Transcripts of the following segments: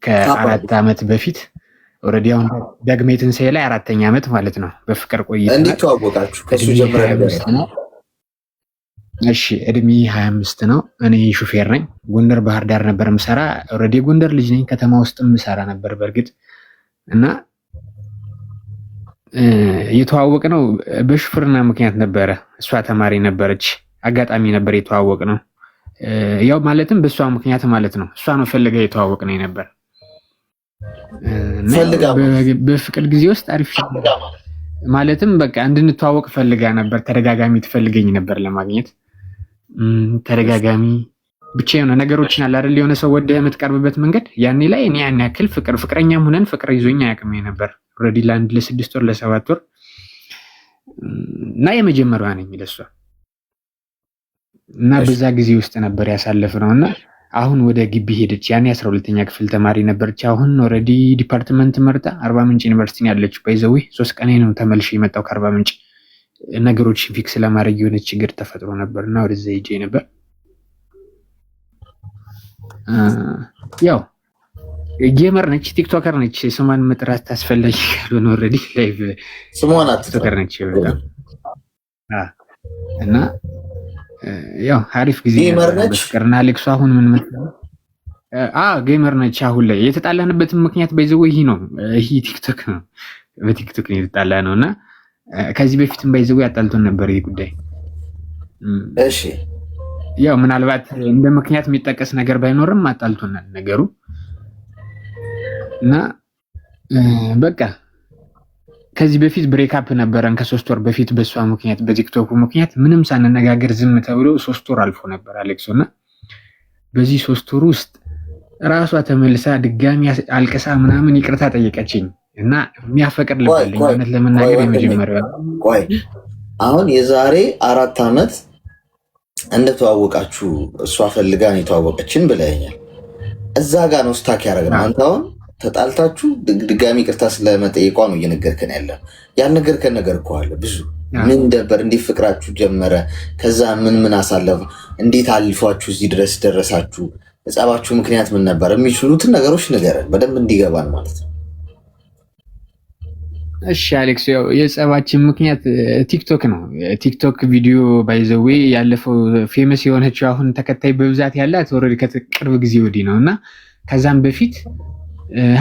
ከ4 ዓመት በፊት ኦልሬዲ አሁን ዳግማዊ ትንሣኤ ላይ 4ኛ ዓመት ማለት ነው። በፍቅር ቆይታ እንዴት ተዋወቃችሁ? ከሱ ጀምረን ነው። እሺ እድሜ 25 ነው። እኔ ሹፌር ነኝ። ጎንደር ባህር ዳር ነበር ምሰራ። ኦልሬዲ ጎንደር ልጅ ነኝ። ከተማ ውስጥም ምሰራ ነበር በእርግጥ እና የተዋወቅ ነው በሹፍርና ምክንያት ነበረ። እሷ ተማሪ ነበረች። አጋጣሚ ነበር የተዋወቅ ነው። ያው ማለትም በእሷ ምክንያት ማለት ነው። እሷ ነው ፈልጋ የተዋወቅ ነው ነበር። በፍቅር ጊዜ ውስጥ አሪፍ ማለትም በቃ እንድንተዋወቅ ፈልጋ ነበር። ተደጋጋሚ ትፈልገኝ ነበር ለማግኘት ተደጋጋሚ ብቻ የሆነ ነገሮችን አለ አይደል? የሆነ ሰው ወደ የምትቀርብበት መንገድ ያኔ ላይ እኔ ያን ያክል ፍቅረኛም ሆነን ፍቅር ይዞኝ አያውቅም ነበር። ኦልሬዲ ለአንድ ለ6 ወር ለ7 ወር እና የመጀመሪያዋ ነኝ ለሷ እና በዛ ጊዜ ውስጥ ነበር ያሳለፍነው እና አሁን ወደ ግቢ ሄደች። ያኔ 12ኛ ክፍል ተማሪ ነበረች። አሁን ኦልሬዲ ዲፓርትመንት መርጣ አርባ ምንጭ ዩኒቨርሲቲ ያለችው። ባይዘዌ 3 ቀን ነው ተመልሼ የመጣው ከአርባ ምንጭ። ነገሮችን ፊክስ ለማድረግ የሆነ ችግር ተፈጥሮ ነበርና ወደዛ ሄጄ ነበር። ያው ጌመር ነች፣ ቲክቶከር ነች። ስሟን መጥራት አስፈላጊ ካልሆነ ኦልሬዲ ላይቭ ስሟን ቲክቶከር ነች እና ያው አሪፍ ጊዜ ፍቅርና አሌክሱ አሁን ምን መጣው? ጌመር ነች። አሁን ላይ የተጣላንበትን ምክንያት ባይዘው ይሄ ነው። ይሄ ቲክቶክ ነው። በቲክቶክ ነው የተጣላ ነውና ከዚህ በፊትም ባይዘው ያጣልቶን ነበር ይሄ ጉዳይ። እሺ ያው ምናልባት እንደ ምክንያት የሚጠቀስ ነገር ባይኖርም አጣልቶናል ነገሩ እና በቃ ከዚህ በፊት ብሬክአፕ ነበረን ከ3 ወር በፊት በሷ ምክንያት በቲክቶክ ምክንያት ምንም ሳንነጋገር ዝም ተብሎ 3 ወር አልፎ ነበር አሌክሶና በዚህ 3 ወር ውስጥ ራሷ ተመልሳ ድጋሚ አልቅሳ ምናምን ይቅርታ ጠየቀችኝ እና የሚያፈቅር ልበልኝ እውነት ለመናገር የመጀመሪያው ቆይ አሁን የዛሬ 4 ዓመት እንደተዋወቃችሁ እሷ ፈልጋ ነው የተዋወቀችን ብለኛል። እዛ ጋር ነው ስታክ ያደረግነው። አንተ አሁን ተጣልታችሁ ድጋሚ ይቅርታ ስለመጠየቋ ነው እየነገርከን ያለ። ያልነገርከን ነገር እኮ አለ ብዙ። ምን ነበር? እንዴት ፍቅራችሁ ጀመረ? ከዛ ምን አሳለፉ? እንዴት አልፏችሁ እዚህ ድረስ ደረሳችሁ? ጸባችሁ ምክንያት ምን ነበር? የሚችሉትን ነገሮች ንገረን በደንብ እንዲገባን ማለት ነው። እሺ አሌክስ፣ ያው የጸባችን ምክንያት ቲክቶክ ነው። ቲክቶክ ቪዲዮ ባይዘዌ ያለፈው ፌመስ የሆነችው አሁን ተከታይ በብዛት ያላት ኦልሬዲ ከቅርብ ጊዜ ወዲህ ነው እና ከዛም በፊት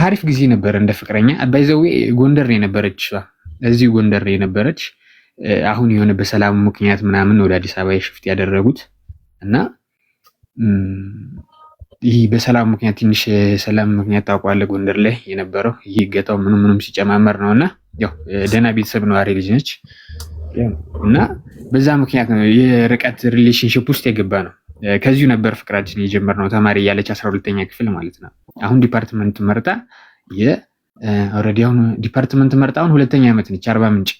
አሪፍ ጊዜ ነበር እንደ ፍቅረኛ። ባይዘዌ ጎንደር የነበረች እዚህ ጎንደር የነበረች አሁን የሆነ በሰላም ምክንያት ምናምን ወደ አዲስ አበባ ሽፍት ያደረጉት እና ይህ በሰላም ምክንያት ትንሽ ሰላም ምክንያት ታውቋለህ፣ ጎንደር ላይ የነበረው ይህ ገጣው ምንም ሲጨማመር ነውና ያው ደህና ቤተሰብ ነዋሪ ልጅ ነች እና በዛ ምክንያት ነው የርቀት ሪሌሽንሺፕ ውስጥ የገባ ነው። ከዚሁ ነበር ፍቅራችን የጀመርነው ተማሪ እያለች 12ኛ ክፍል ማለት ነው። አሁን ዲፓርትመንት መርጣ ኦልሬዲ አሁን ዲፓርትመንት መርጣ አሁን 2ኛ ዓመት ነች አርባ ምንጭ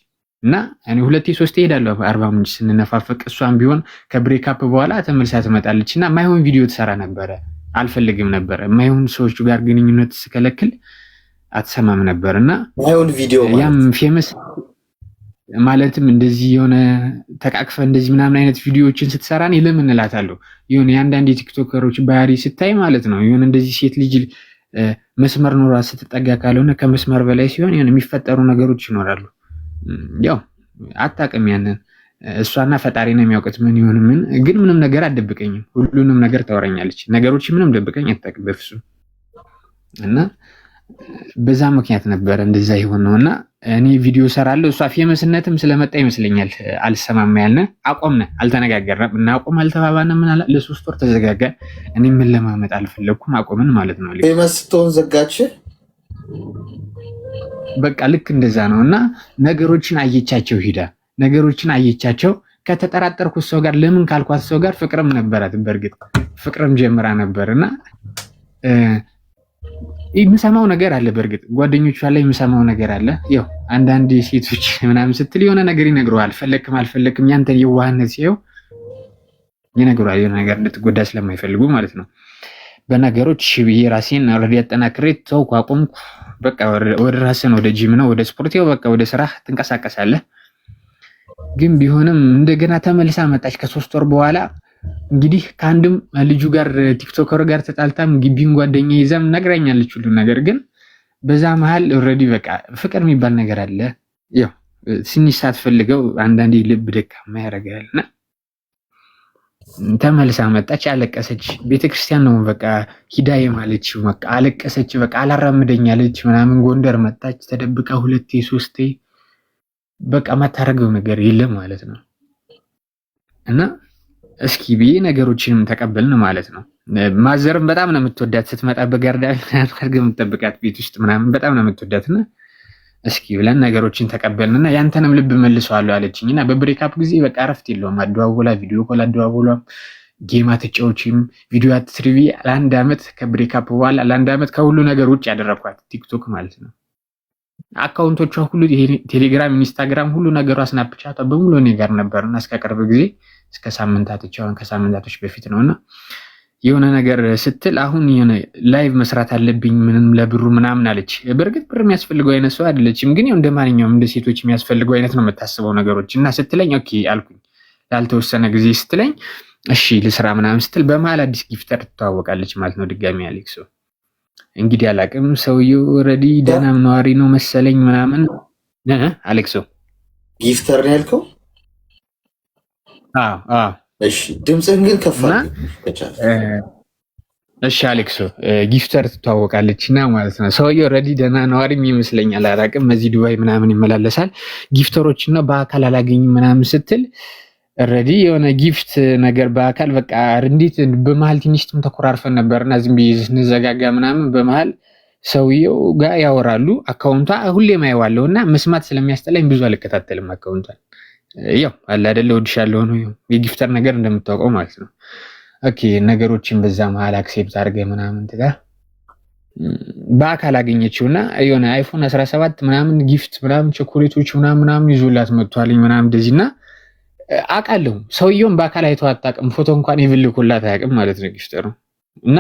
እና እኔ 2-3 እሄዳለሁ አርባ ምንጭ ስንነፋፈቅ። እሷም ቢሆን ከብሬክአፕ በኋላ ተመልሳ ትመጣለች እና ማይሆን ቪዲዮ ትሰራ ነበረ። አልፈልግም ነበር ማይሆን ሰዎች ጋር ግንኙነት ስከለክል አትሰማም ነበር እና ማይሆን ቪዲዮ ያም ፌመስ ማለትም እንደዚህ የሆነ ተቃቅፈ እንደዚህ ምናምን አይነት ቪዲዮዎችን ስትሰራ እኔ ለምን እላታለሁ። የሆነ የአንዳንድ የቲክቶከሮች ባህሪ ስታይ ማለት ነው የሆነ እንደዚህ ሴት ልጅ መስመር ኖራ ስትጠጋ ካልሆነ ከመስመር በላይ ሲሆን የሆነ የሚፈጠሩ ነገሮች ይኖራሉ። ያው አታውቅም ያንን እሷና ፈጣሪ ነው የሚያውቁት ምን ይሁን ምን። ግን ምንም ነገር አትደብቀኝም፣ ሁሉንም ነገር ታወራኛለች። ነገሮች ምንም ደብቀኝ አታውቅም በፍጹም እና በዛ ምክንያት ነበር እንደዛ ይሆን ነውና እኔ ቪዲዮ ሰራለሁ። እሷ ፌመስነትም ስለመጣ ይመስለኛል አልሰማማ ያልነ አቆምነ፣ አልተነጋገርንም እና አቆም አልተባባንም። ምን አለ ለ3 ወር ተዘጋጋ። እኔ ምን ለማመጥ አልፈለኩም አቆምን ማለት ነው። ፌመስ ስትሆን ዘጋች በቃ ልክ እንደዛ ነውና ነገሮችን አየቻቸው ሂዳ ነገሮችን አየቻቸው። ከተጠራጠርኩት ሰው ጋር ለምን ካልኳት ሰው ጋር ፍቅርም ነበራት። በእርግጥ ፍቅርም ጀምራ ነበርና የምሰማው ነገር አለ። በእርግጥ ጓደኞቿ ላይ የምሰማው ነገር አለ። ያው አንዳንድ ሴቶች ምናምን ስትል የሆነ ነገር ይነግረዋል። ፈለክም አልፈለክም ያንተን የዋህነት ሲየው ይነግረዋል። የሆነ ነገር እንድትጎዳ ስለማይፈልጉ ማለት ነው። በነገሮች ብዬ ራሴን ኦልሬዲ አጠናክሬ ተውኩ፣ አቆምኩ። በቃ ወደ ራስን ወደ ጂም ነው ወደ ስፖርት ያው በቃ ወደ ስራ ትንቀሳቀሳለህ። ግን ቢሆንም እንደገና ተመልሳ መጣች ከ3 ወር በኋላ እንግዲህ ከአንድም ልጁ ጋር ቲክቶከር ጋር ተጣልታም ግቢን ጓደኛ ይዛም ነግራኛለች ሁሉ ነገር። ግን በዛ መሀል ኦልሬዲ በቃ ፍቅር የሚባል ነገር አለ። ያው ትንሽ ሳትፈልገው አንዳንዴ ልብ ደካማ ያደርጋልና ተመልሳ መጣች፣ አለቀሰች። ቤተክርስቲያን ነው በቃ ሂዳ የማለች በቃ አለቀሰች። በቃ አላራምደኛለች ምናምን። ጎንደር መጣች ተደብቃ 2 3 በቃ ማታረገው ነገር የለም ማለት ነው። እና እስኪ ብዬ ነገሮችንም ተቀበልን ማለት ነው። ማዘርም በጣም ነው የምትወዳት። ስትመጣ በጋርዳ አድርገ የምትጠብቃት ቤት ውስጥ ምናምን በጣም ነው የምትወዳትና እስኪ ብለን ነገሮችን ተቀበልንና ያንተንም ልብ መልሰዋለሁ አለችኝና በብሬካፕ ጊዜ በቃ እረፍት የለውም። አደዋወላ ቪዲዮ ኮል አደዋወሏም፣ ጌማ ተጫዎችም፣ ቪዲዮ አትስሪቪ። ለአንድ ዓመት ከብሬካፕ በኋላ ለአንድ ዓመት ከሁሉ ነገር ውጭ ያደረኳት ቲክቶክ ማለት ነው። አካውንቶቿ ሁሉ ቴሌግራም፣ ኢንስታግራም፣ ሁሉ ነገሯ ስናፕቻቷ በሙሉ እኔ ጋር ነበርና እስከ ቅርብ ጊዜ እስከ ከሳምንታቶች በፊት ነውና የሆነ ነገር ስትል አሁን የሆነ ላይቭ መስራት አለብኝ ምንም ለብሩ ምናምን አለች። በእርግጥ ብር የሚያስፈልገው አይነት ሰው አይደለችም፣ ግን እንደ ማንኛውም እንደ ሴቶች የሚያስፈልገው አይነት ነው የምታስበው ነገሮች እና ስትለኝ ኦኬ አልኩኝ። ላልተወሰነ ጊዜ ስትለኝ እሺ ልስራ ምናምን ስትል በመሀል አዲስ ጊፍተር ትተዋወቃለች ማለት ነው ድጋሚ አሌክሶ። እንግዲህ አላቅም ሰውየው ኦልሬዲ ደህናም ነዋሪ ነው መሰለኝ ምናምን። አሌክሶ ጊፍተር ነው ያልከው? እሺ ድምፅህን ግን ከፋ። እሺ አሌክሶ ጊፍተር ትተዋወቃለች እና ማለት ነው ሰውየው ኦልሬዲ ደህና ነዋሪም ይመስለኛል። አላቅም እዚህ ዱባይ ምናምን ይመላለሳል። ጊፍተሮች እና በአካል አላገኝም ምናምን ስትል ኦልሬዲ የሆነ ጊፍት ነገር በአካል በቃ እንዴት በመሀል ትንሽም ተኮራርፈን ነበርና ዝም ብዬ ስንዘጋጋ ምናምን በመሀል ሰውየው ጋር ያወራሉ። አካውንቷ ሁሌም አየዋለሁ እና መስማት ስለሚያስጠላኝ ብዙ አልከታተልም አካውንቷን። ያው አለ አይደለ ወድሻለሁ ነው የጊፍተር ነገር እንደምታውቀው ማለት ነው። ኦኬ ነገሮችን በዛ መሀል አክሴፕት አድርገህ ምናምን ትጋ በአካል አገኘችውና የሆነ አይፎን 17 ምናምን ጊፍት ምናምን ቸኮሌቶች ምናምን ይዞላት መጥቷልኝ ምናምን እንደዚህና አውቃለሁ ሰውየውን በአካል አይተው አታውቅም። ፎቶ እንኳን ይብልኩላት አያውቅም ማለት ነው ጊፍተሩ። እና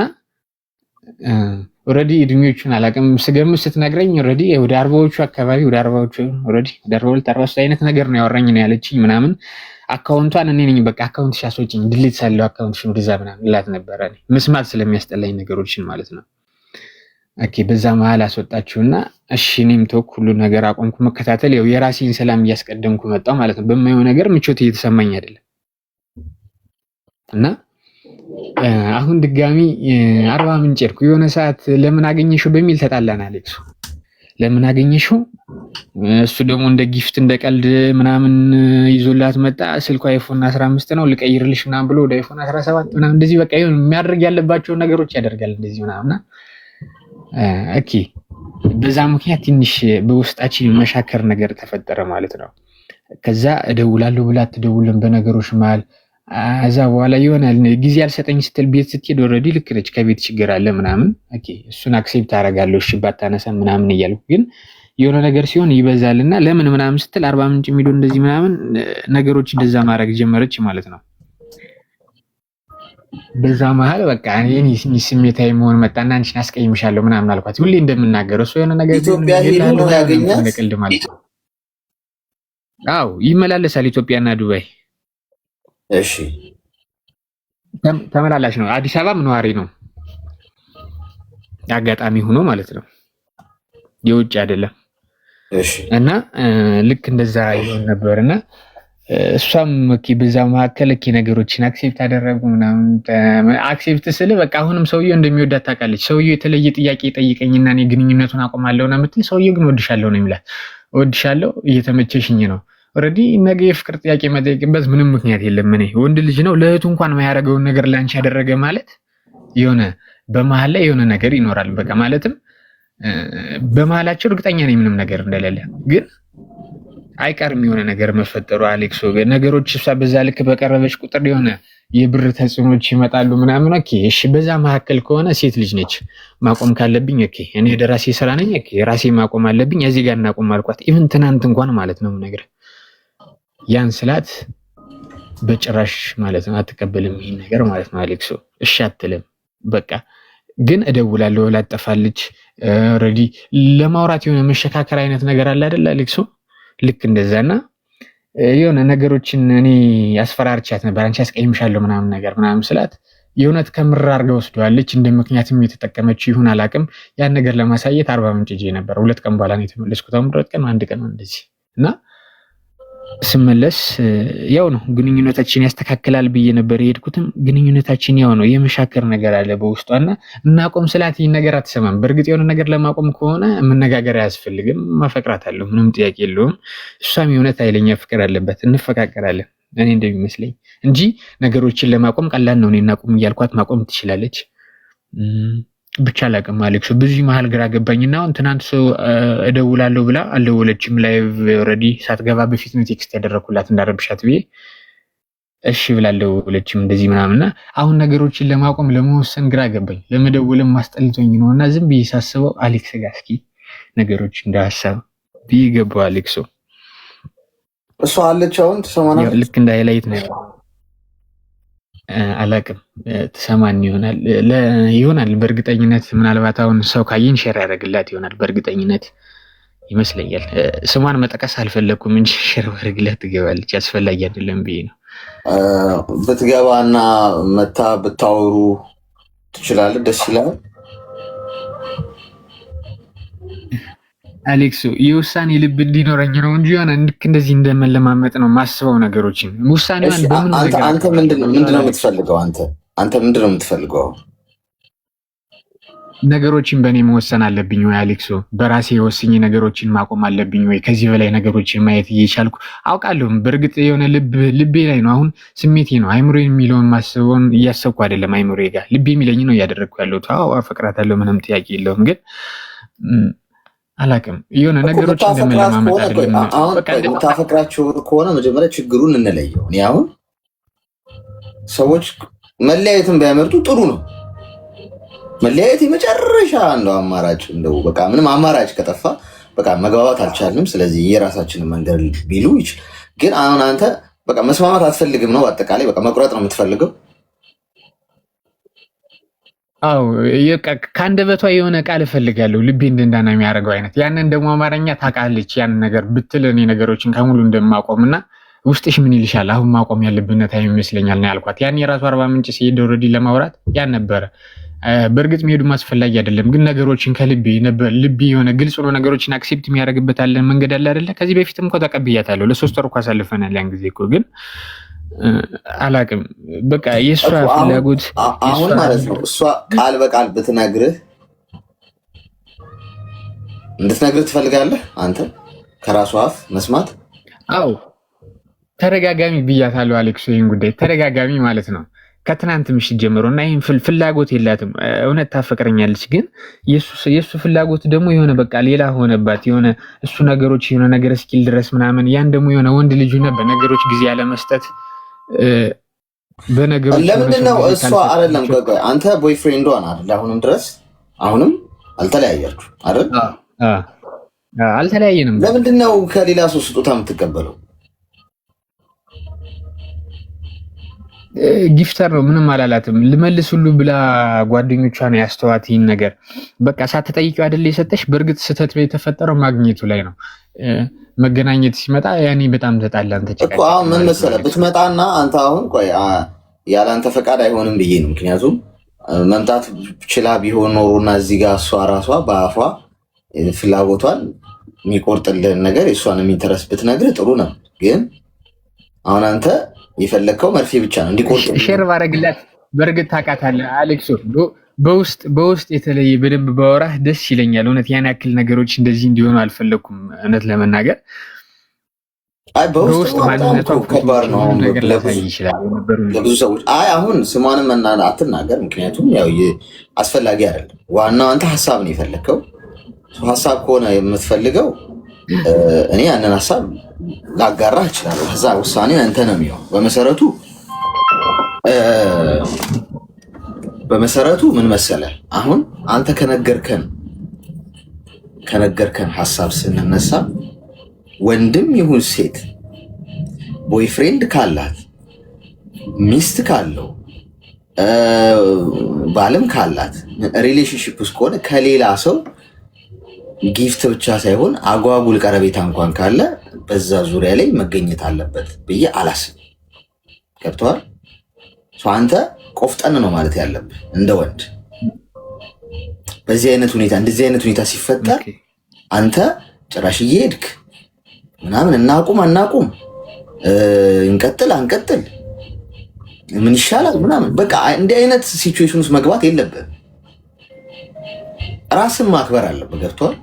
ኦልሬዲ እድሜዎቹን አላውቅም ስገምት ስትነግረኝ ኦልሬዲ ወደ 40ዎቹ አካባቢ ወደ 40ዎቹ ኦልሬዲ ወደ 42 43 አይነት ነገር ነው ያወራኝ ነው ያለችኝ ምናምን። አካውንቷን እኔ ነኝ በቃ አካውንት ሻሶችኝ ድሊት ሳለው አካውንትሽን ወደዛ ምናምን እላት ነበረ እኔ መስማት ስለሚያስጠላኝ ነገሮችን ማለት ነው። ኦኬ በዛ መሀል አስወጣችውና እሺ እኔም ተውኩ ሁሉ ነገር አቆምኩ መከታተል። ያው የራሴን ሰላም እያስቀደምኩ መጣሁ ማለት ነው። በማየው ነገር ምቾት እየተሰማኝ አይደለም። እና አሁን ድጋሚ 40 ምንጭ ሄድኩ። የሆነ ሰዓት ለምን አገኘሽው በሚል ተጣላን አሌክሱ። ለምን አገኘሽው እሱ ደግሞ እንደ ጊፍት እንደ ቀልድ ምናምን ይዞላት መጣ። ስልኩ አይፎን 15 ነው ልቀይርልሽ ምናምን ብሎ ወደ አይፎን 17 ምናምን እንደዚህ በቃ ይሁን የሚያደርግ ያለባቸውን ነገሮች ያደርጋል እንደዚህ ምናምን። ኦኬ በዛ ምክንያት ትንሽ በውስጣችን መሻከር ነገር ተፈጠረ ማለት ነው። ከዛ እደውላለሁ ብላ አትደውልም በነገሮች መሀል። እዛ በኋላ ይሆናል ጊዜ አልሰጠኝ ስትል ቤት ስትሄድ ኦልሬዲ ልክ ነች ከቤት ችግር አለ ምናምን። ኦኬ እሱን አክሴፕት አደርጋለሁ እሺ ባታነሳ ምናምን እያልኩ ግን የሆነ ነገር ሲሆን ይበዛልና ለምን ምናምን ስትል 40 ምንጭ የሚሉ እንደዚህ ምናምን ነገሮች እንደዛ ማድረግ ጀመረች ማለት ነው። በዛ መሀል በቃ እኔ ስሜታዊ መሆን መጣና አንቺን አስቀይምሻለሁ ምናምን አልኳት። ሁሌ እንደምናገረው እሱ የሆነ ነገር ኢትዮጵያ ሄዶ ነው ያገኛት ለቀልድ ማለት ነው። አዎ ይመላለሳል ኢትዮጵያና ዱባይ። እሺ ተመላላሽ ነው። አዲስ አበባም ነዋሪ ነው አጋጣሚ ሆኖ ማለት ነው የውጭ አይደለም። እሺ እና ልክ እንደዛ ይሆን ነበርና እሷም ኦኬ በዛ መካከል ኦኬ ነገሮችን አክሴፕት አደረጉ ምናምን። አክሴፕት ስለ በቃ አሁንም ሰውየው እንደሚወዳት ታውቃለች። ሰውየው የተለየ ጥያቄ ጠይቀኝና እኔ ግንኙነቱን አቆማለሁ ነው የምትል። ሰውየው ግን ወድሻለሁ ነው የሚላት። ወድሻለሁ እየተመቸሽኝ ነው። ኦልሬዲ ነገ የፍቅር ጥያቄ መጠየቅበት ምንም ምክንያት የለም። እኔ ወንድ ልጅ ነው ለእህቱ እንኳን የማያደርገውን ነገር ላንቺ ያደረገ ማለት የሆነ በመሀል ላይ የሆነ ነገር ይኖራል። በቃ ማለትም በመሀላቸው እርግጠኛ ነኝ ምንም ነገር እንደሌለ፣ ግን አይቀርም የሆነ ነገር መፈጠሩ አሌክሶ። ነገሮች እሷ በዛ ልክ በቀረበች ቁጥር የሆነ የብር ተጽዕኖች ይመጣሉ ምናምን። ኦኬ እሺ በዛ መካከል ከሆነ ሴት ልጅ ነች ማቆም ካለብኝ ኦኬ እኔ ደራሴ ስራ ነኝ ኦኬ ራሴ ማቆም አለብኝ። እዚህ ጋር እናቆም አልኳት። ኢቭን ትናንት እንኳን ማለት ነው ነገር ያን ስላት በጭራሽ ማለት ነው አትቀበልም ይሄን ነገር ማለት ነው አሌክሶ። እሺ አትልም በቃ ግን እደውላለሁ ላጠፋለች። ኦልሬዲ ለማውራት የሆነ መሸካከር አይነት ነገር አለ አይደል አሌክሶ? ልክ እንደዛና የሆነ ነገሮችን እኔ አስፈራርቻት ነበር። አንቺ አስቀይምሻለሁ ምናምን ነገር ምናምን ስላት የእውነት ከምር አድርጋ ወስደዋለች። እንደ ምክንያትም የተጠቀመችው ይሁን አላውቅም። ያን ነገር ለማሳየት አርባ ምንጭ ሄጄ ነበር። 2 ቀን በኋላ ነው የተመለስኩት። አሁን 2 ቀን 1 ቀን እንደዚህ እና ስመለስ ያው ነው ግንኙነታችን ያስተካክላል ብዬ ነበር የሄድኩትም። ግንኙነታችን ያው ነው የመሻከር ነገር አለ በውስጧና እናቆም ስላት ይህን ነገር አትሰማም። በእርግጥ የሆነ ነገር ለማቆም ከሆነ መነጋገር አያስፈልግም። ማፈቅራታለሁ፣ ምንም ጥያቄ የለውም። እሷም የእውነት ኃይለኛ ፍቅር አለበት፣ እንፈቃቀራለን እኔ እንደሚመስለኝ እንጂ ነገሮችን ለማቆም ቀላል ነው። እኔ እናቁም እያልኳት ማቆም ትችላለች። ብቻ አላውቅም አሌክሶ። በዚህ መሀል ግራ ገባኝና አሁን ትናንት ሰው እደውላለሁ ብላ አልደወለችም። ላይቭ ኦልሬዲ ሳትገባ በፊት ነው ቴክስት ያደረኩላት እንዳረብሻት ብዬ እሺ ብላ አልደወለችም እንደዚህ ምናምንና አሁን ነገሮችን ለማቆም ለመወሰን ግራ ገባኝ። ለመደወልም ማስጠልቶኝ ነው እና ዝም ብዬ ሳስበው አሌክስ ጋር እስኪ ነገሮች እንደሀሳብ ብዬ ገባው አሌክሶ። እሷ አለች አሁን ትሰማናለች። ልክ እንደ ሃይላይት ነው አላቅም ትሰማን ይሆናል በእርግጠኝነት። ምናልባት አሁን ሰው ካየን ሼር ያደርግላት ይሆናል በእርግጠኝነት ይመስለኛል። ስሟን መጠቀስ አልፈለኩም እንጂ ሼር ያደርግላት ትገባለች። አስፈላጊ አይደለም ብዬ ነው። ብትገባና መታ ብታወሩ ትችላለህ። ደስ ይላል። አሌክሶ የውሳኔ ልብ እንዲኖረኝ ነው እንጂ ሆነ ልክ እንደዚህ እንደመለማመጥ ነው ማስበው ነገሮችን። ውሳኔዋን በምን ነገር አንተ ምንድነው የምትፈልገው? አንተ ምንድነው የምትፈልገው? ነገሮችን በእኔ መወሰን አለብኝ ወይ አሌክሶ? በራሴ የወስኝ ነገሮችን ማቆም አለብኝ ወይ? ከዚህ በላይ ነገሮችን ማየት እየቻልኩ አውቃለሁ። በእርግጥ የሆነ ልቤ ላይ ነው አሁን፣ ስሜቴ ነው። አይምሮ የሚለውን ማስበውን እያሰብኩ አይደለም። አይምሮ ጋር ልቤ የሚለኝ ነው እያደረግኩ ያለሁት። አዎ አፈቅራታለሁ፣ ምንም ጥያቄ የለውም። ግን አላቅም የሆነ ነገሮች እንደመለማመጥ አይደለም። የምታፈቅራቸው ከሆነ መጀመሪያ ችግሩን እንለየው። እኔ አሁን ሰዎች መለያየትን ቢያመርጡ ጥሩ ነው። መለያየት የመጨረሻ እንደው አማራጭ እንደው በቃ ምንም አማራጭ ከጠፋ በቃ መግባባት አልቻልንም፣ ስለዚህ የራሳችንን መንገድ ቢሉ ይችላል። ግን አሁን አንተ በቃ መስማማት አትፈልግም ነው፣ አጠቃላይ በቃ መቁረጥ ነው የምትፈልገው። አዎ ከአንደበቷ የሆነ ቃል እፈልጋለሁ ልቤ እንደንዳና የሚያደርገው አይነት። ያንን ደግሞ አማርኛ ታውቃለች። ያንን ነገር ብትል እኔ ነገሮችን ከሙሉ እንደማቆም እና ውስጥሽ ምን ይልሻል አሁን ማቆም ያለብን ታይም ይመስለኛል ነው ያልኳት። ያን የራሱ አርባ ምንጭ ሲሄድ ኦልሬዲ ለማውራት ያን ነበረ። በእርግጥ መሄዱም አስፈላጊ አይደለም፣ ግን ነገሮችን ከልቤ ነበር ልቤ የሆነ ግልጽ ሆኖ ነገሮችን አክሴፕት የሚያደርግበት አለ መንገድ አለ አይደለ? ከዚህ በፊትም እኮ ተቀብያታለሁ። ለ3 ወር እኮ አሳልፈናል ያን ጊዜ እኮ። ግን አላቅም በቃ የእሷ ፍላጎት አሁን ማለት ነው። እሷ ቃል በቃል ብትነግርህ እንድትነግርህ ትፈልጋለህ አንተ ከራሷ አፍ መስማት? አዎ ተደጋጋሚ ብያታለሁ አሌክሶ፣ ይህን ጉዳይ ተደጋጋሚ ማለት ነው ከትናንት ምሽት ጀምሮ እና ይህን ፍላጎት የላትም። እውነት ታፈቅረኛለች፣ ግን የእሱ ፍላጎት ደግሞ የሆነ በቃ ሌላ ሆነባት። የሆነ እሱ ነገሮች የሆነ ነገር እስኪል ድረስ ምናምን፣ ያን ደግሞ የሆነ ወንድ ልጅ ሆነ በነገሮች ጊዜ ያለመስጠት በነገሮች። ለምንድን ነው እሷ አይደለም አንተ ቦይፍሬንዷ አይደል? አሁንም ድረስ አሁንም አልተለያያችሁ አይደል? አልተለያየንም። ለምንድን ነው ከሌላ ሰው ስጦታ የምትቀበለው? ጊፍተር ነው፣ ምንም አላላትም። ልመልስ ሁሉ ብላ ጓደኞቿን ያስተዋት ይህን ነገር በቃ ሳትጠይቂው አይደል የሰጠሽ። በእርግጥ ስህተት የተፈጠረው ማግኘቱ ላይ ነው። መገናኘት ሲመጣ ያኔ በጣም ተጣላን ተጨቃጨቅን እኮ። አሁን ምን መሰለህ ብትመጣና አንተ አሁን ቆይ ያለ አንተ ፈቃድ አይሆንም ብዬ ነው። ምክንያቱም መምጣት ችላ ቢሆን ኖሮና እዚህ ጋር እሷ ራሷ በአፏ ፍላጎቷን የሚቆርጥልህን ነገር የእሷን የሚንተረስ ብትነግርህ ጥሩ ነው። ግን አሁን አንተ የፈለግከው መርፌ ብቻ ነው እንዲቆርጥ። ሼር ባረግላት በእርግጥ ታውቃታለህ አሌክሶ፣ በውስጥ የተለየ በደንብ ባወራህ ደስ ይለኛል። እውነት ያን ያክል ነገሮች እንደዚህ እንዲሆኑ አልፈለኩም እውነት ለመናገር። በውስጥ ማንነቷ ከባድ ነው ነገር ላሳይ ይችላል ለብዙ ሰዎች። አሁን ስሟንም አትናገር፣ ምክንያቱም ያው አስፈላጊ አይደለም። ዋናው አንተ ሀሳብ ነው የፈለግከው። ሀሳብ ከሆነ የምትፈልገው እኔ ያንን ሀሳብ ላጋራህ እችላለሁ። ከዛ ውሳኔ አንተ ነው የሚሆነው። በመሰረቱ ምን መሰለህ፣ አሁን አንተ ከነገርከን ሀሳብ ስንነሳ ወንድም ይሁን ሴት ቦይፍሬንድ ካላት ሚስት ካለው ባልም ካላት ሪሌሽንሽፕ ውስጥ ከሆነ ከሌላ ሰው ጊፍት ብቻ ሳይሆን አጓጉል ቀረቤታ እንኳን ካለ በዛ ዙሪያ ላይ መገኘት አለበት ብዬ አላስብም። ገብተዋል። አንተ ቆፍጠን ነው ማለት ያለብህ እንደ ወንድ። በዚህ አይነት ሁኔታ እንደዚህ አይነት ሁኔታ ሲፈጠር አንተ ጭራሽ እየሄድክ ምናምን እናቁም አናቁም እንቀጥል አንቀጥል ምን ይሻላል ምናምን በቃ እንዲህ አይነት ሲቹዌሽን ውስጥ መግባት የለብህም። ራስን ማክበር አለብህ። ገብቷል።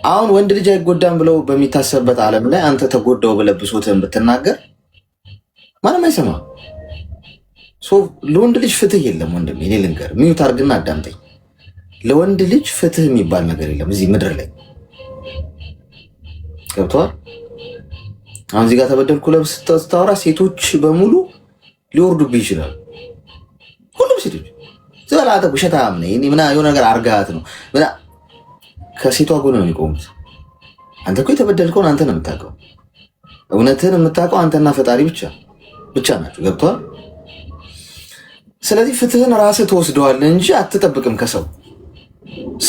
አሁን ወንድ ልጅ አይጎዳም ብለው በሚታሰብበት ዓለም ላይ አንተ ተጎዳው ብለህ ብሶትህን ብትናገር ማንም አይሰማ። ለወንድ ልጅ ፍትህ የለም ወንድም። እኔ ልንገርህ፣ ሚዩት አድርግና አዳምጠኝ። ለወንድ ልጅ ፍትህ የሚባል ነገር የለም እዚህ ምድር ላይ። ገብቷል። አሁን እዚህ ጋር ተበደልኩ ለብስ ስታወራ ሴቶች በሙሉ ሊወርዱብህ ይችላሉ። ሁሉም ሴቶች ዘላተ ውሸታም ነኝ እኔ ምናምን የሆነ ነገር አርጋት ነው ከሴቷ ጎን ነው የሚቆሙት። አንተ እኮ የተበደልከውን አንተ ነው የምታውቀው። እውነትህን የምታውቀው አንተና ፈጣሪ ብቻ ናችሁ። ገብቷል። ስለዚህ ፍትህን ራስህ ትወስደዋለህ እንጂ አትጠብቅም ከሰው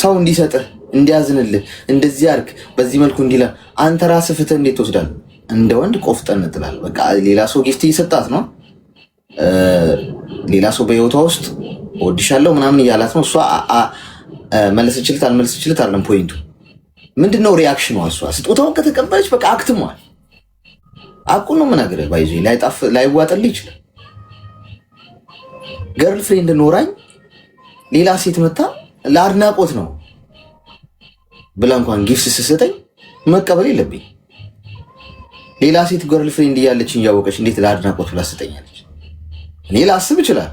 ሰው እንዲሰጥህ እንዲያዝንልህ እንደዚህ አድርግ በዚህ መልኩ እንዲላ አንተ ራስህ ፍትህ እንዴት ትወስዳለህ? እንደ ወንድ ቆፍጠን ትላለህ። በቃ ሌላ ሰው ጊፍት እየሰጣት ነው፣ ሌላ ሰው በህይወቷ ውስጥ ወድሻለሁ ምናምን እያላት ነው። እሷ መለሰችልት አልመለሰችልት አይደለም ፖይንቱ። ምንድነው ሪያክሽኗ? እሷ ስጦታውን ከተቀበለች በቃ አክትሟል። አቁን ነው የምነግርህ። ባይዞ ላይዋጥልህ ይችላል። ገርል ፍሬንድ ኖራኝ ሌላ ሴት መታ ለአድናቆት ነው ብላ እንኳን ጊፍት ስሰጠኝ መቀበል የለብኝ። ሌላ ሴት ገርል ፍሬንድ እያለችኝ እያወቀች እንዴት ለአድናቆት ብላ ስጠኛለች? እኔ ላስብ ይችላል።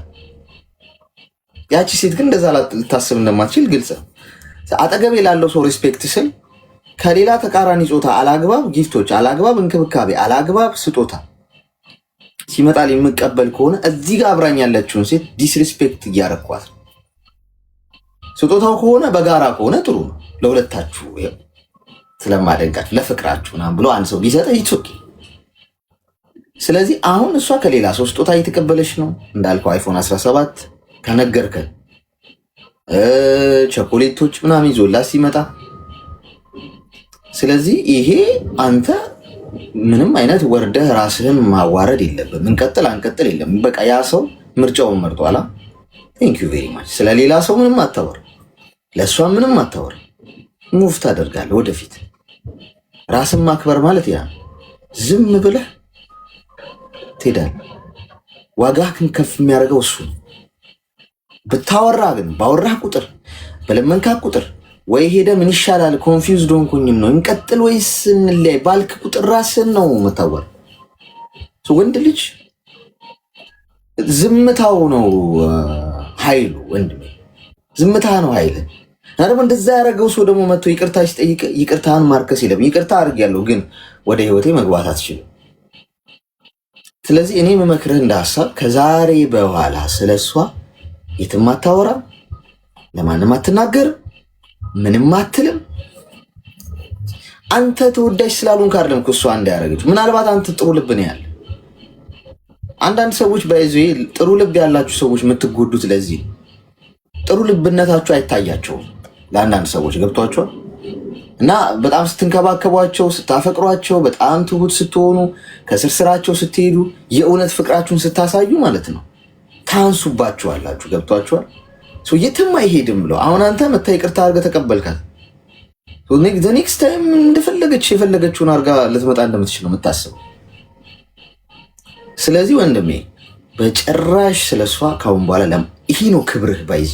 ያቺ ሴት ግን እንደዛ ልታስብ እንደማትችል ግልጽ ነው። አጠገቤ ላለው ሰው ሪስፔክት ስል ከሌላ ተቃራኒ ጾታ አላግባብ ጊፍቶች፣ አላግባብ እንክብካቤ፣ አላግባብ ስጦታ ሲመጣል የምቀበል ከሆነ እዚህ ጋር አብራኝ ያለችውን ሴት ዲስሪስፔክት እያረኳት። ስጦታው ከሆነ በጋራ ከሆነ ጥሩ ነው ለሁለታችሁ ስለማደንቃችሁ ለፍቅራችሁ ምናምን ብሎ አንድ ሰው ቢሰጥ ይትሶኪ። ስለዚህ አሁን እሷ ከሌላ ሰው ስጦታ እየተቀበለች ነው እንዳልከው አይፎን 17 ከነገርከን ቸኮሌቶች ምናምን ይዞላት ሲመጣ። ስለዚህ ይሄ አንተ ምንም አይነት ወርደህ ራስህን ማዋረድ የለብም። እንቀጥል አንቀጥል የለም። በቃ ያ ሰው ምርጫውን መርጧላ። ቴንክ ዩ ቬሪ ማች። ስለሌላ ሰው ምንም አታወር፣ ለእሷ ምንም አታወር። ሙቭ ታደርጋለህ ወደፊት። ራስን ማክበር ማለት ያ ዝም ብለህ ትሄዳለህ። ዋጋህን ከፍ የሚያደርገው እሱ ነው። ብታወራ ግን ባወራህ ቁጥር በለመንካ ቁጥር ወይ ሄደ ምን ይሻላል ኮንፊውዝድ ሆንኩኝም ነው እንቀጥል ወይስ እንለያይ ባልክ ቁጥር ራስን ነው መታወር። ወንድ ልጅ ዝምታው ነው ኃይሉ። ወንድሜ ዝምታ ነው ኃይል። ደግሞ እንደዛ ያደረገው ሰው ደግሞ መጥቶ ይቅርታ ሲጠይቅ ይቅርታን ማርከስ የለም። ይቅርታ አድርጌያለሁ ግን ወደ ህይወቴ መግባት አትችልም። ስለዚህ እኔ መመክርህ እንደ ሀሳብ ከዛሬ በኋላ ስለሷ የትም አታወራም፣ ለማንም አትናገርም፣ ምንም አትልም። አንተ ተወዳጅ ስላሉን ካርለም እሷ እንዳያረገችው ምናልባት አንተ ጥሩ ልብ ነው ያለ። አንዳንድ ሰዎች በይዞ ጥሩ ልብ ያላችሁ ሰዎች የምትጎዱት ለዚህ ጥሩ ልብነታችሁ አይታያቸውም ለአንዳንድ ሰዎች ገብቷቸዋል። እና በጣም ስትንከባከቧቸው ስታፈቅሯቸው በጣም ትሁት ስትሆኑ ከስር ስራቸው ስትሄዱ የእውነት ፍቅራችሁን ስታሳዩ ማለት ነው ታንሱባችኋላችሁ። ገብቷቸዋል። የትም አይሄድም ብለው አሁን አንተ መታ ይቅርታ አድርገህ ተቀበልካት። ኔክስት ታይም እንደፈለገች የፈለገችውን አድርጋ ልትመጣ እንደምትችል ነው የምታስበው። ስለዚህ ወንድሜ በጭራሽ ስለሷ ካሁን በኋላ ይሄ ነው ክብርህ። ባይዘ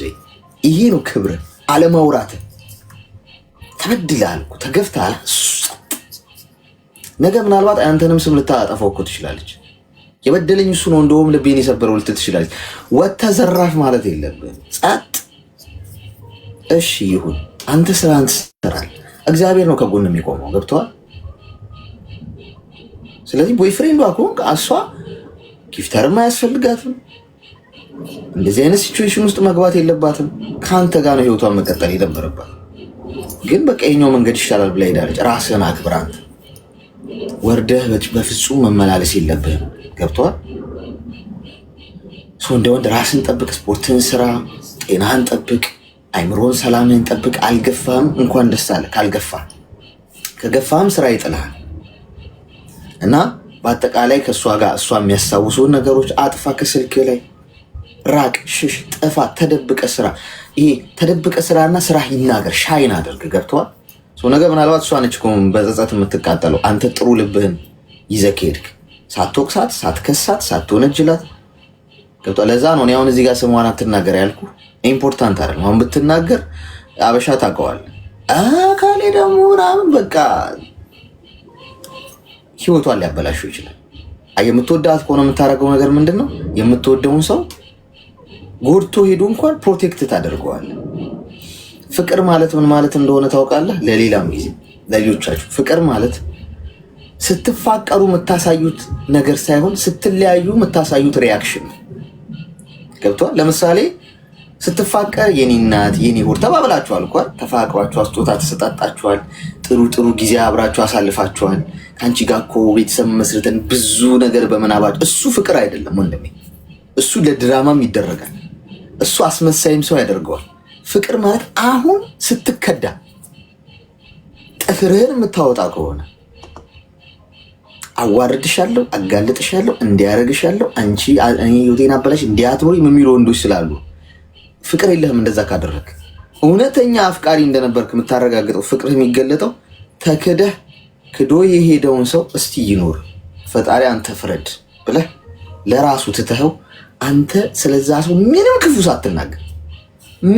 ይሄ ነው ክብርህ። አለማውራትህ ተበድለሃል እኮ ተገፍተሃል። ነገ ምናልባት አንተንም ስም ልታጠፋው እኮ ትችላለች። የበደለኝ እሱ ነው እንደውም ልቤን የሰበረው ልትል ትችላለች። ወጥተህ ዘራፍ ማለት የለብህም። ጸጥ። እሺ ይሁን፣ አንተ ስራ አንተ ትሰራለህ። እግዚአብሔር ነው ከጎን የሚቆመው። ገብቶሃል? ስለዚህ ቦይፍሬንዷ ከሆንክ እሷ ጊፍተርም አያስፈልጋትም። እንደዚህ አይነት ሲቹዌሽን ውስጥ መግባት የለባትም። ከአንተ ጋር ነው ህይወቷን መቀጠል የነበረባት። ግን በቃ የኛው መንገድ ይሻላል ብላ ሄዳለች። ራስህን አክብር። አንተ ወርደህ በፍጹም መመላለስ የለብህም። ገብቶሃል? እንደ ወንድ ራስን ጠብቅ፣ ስፖርትን ስራ፣ ጤናህን ጠብቅ። አይምሮን ሰላምን ጠብቅ። አልገፋም እንኳን ደስ አለ። ካልገፋ ከገፋም ስራ ይጥልሃል እና በአጠቃላይ ከእሷ ጋር እሷ የሚያስታውሱ ነገሮች አጥፋ፣ ከስልክ ላይ ራቅ፣ ሽሽ፣ ጥፋ፣ ተደብቀ ስራ። ይሄ ተደብቀ ስራና ስራ ይናገር፣ ሻይን አድርግ። ገብተዋል። ነገ ምናልባት እሷ ነች በጸጸት የምትቃጠለው። አንተ ጥሩ ልብህን ይዘህ ከሄድክ ሳትወቅሳት፣ ሳትከሳት፣ ሳትወነጅላት ገብቷል። ለዛ ነው እኔ አሁን እዚህ ጋር ስሟን አትናገር ያልኩ። ኢምፖርታንት አይደለም። አሁን ብትናገር አበሻ ታውቀዋለህ። አካሌ ደግሞ ምናምን በቃ ህይወቷን ሊያበላሽው ይችላል። የምትወዳት ከሆነ የምታደርገው ነገር ምንድን ነው? የምትወደውን ሰው ጎድቶ ሄዱ እንኳን ፕሮቴክት ታደርገዋለህ። ፍቅር ማለት ምን ማለት እንደሆነ ታውቃለህ? ለሌላም ጊዜ ለልጆቻችሁ ፍቅር ማለት ስትፋቀሩ የምታሳዩት ነገር ሳይሆን ስትለያዩ የምታሳዩት ሪያክሽን ገብቷል። ለምሳሌ ስትፋቀር የኔ እናት የኔ ሆድ ተባብላችኋል እኮ ተፋቅሯችሁ ስጦታ ተሰጣጣችኋል። ጥሩ ጥሩ ጊዜ አብራችሁ አሳልፋችኋል። ከአንቺ ጋር እኮ ቤተሰብ መስርተን ብዙ ነገር በመናባችሁ። እሱ ፍቅር አይደለም ወንድሜ። እሱ ለድራማም ይደረጋል። እሱ አስመሳይም ሰው ያደርገዋል። ፍቅር ማለት አሁን ስትከዳ ጥፍርህን የምታወጣ ከሆነ አዋርድሻለሁ፣ አጋልጥሻለሁ፣ እንዲያረግሻለሁ፣ አንቺ እኔ ህይወቴን አበላሽ እንዲያትኖሪ የሚሉ ወንዶች ስላሉ ፍቅር የለህም። እንደዛ ካደረግ እውነተኛ አፍቃሪ እንደነበርክ የምታረጋግጠው ፍቅር የሚገለጠው ተክደህ ክዶ የሄደውን ሰው እስቲ ይኖር ፈጣሪ አንተ ፍረድ ብለህ ለራሱ ትተኸው አንተ ስለዛ ሰው ምንም ክፉ ሳትናገር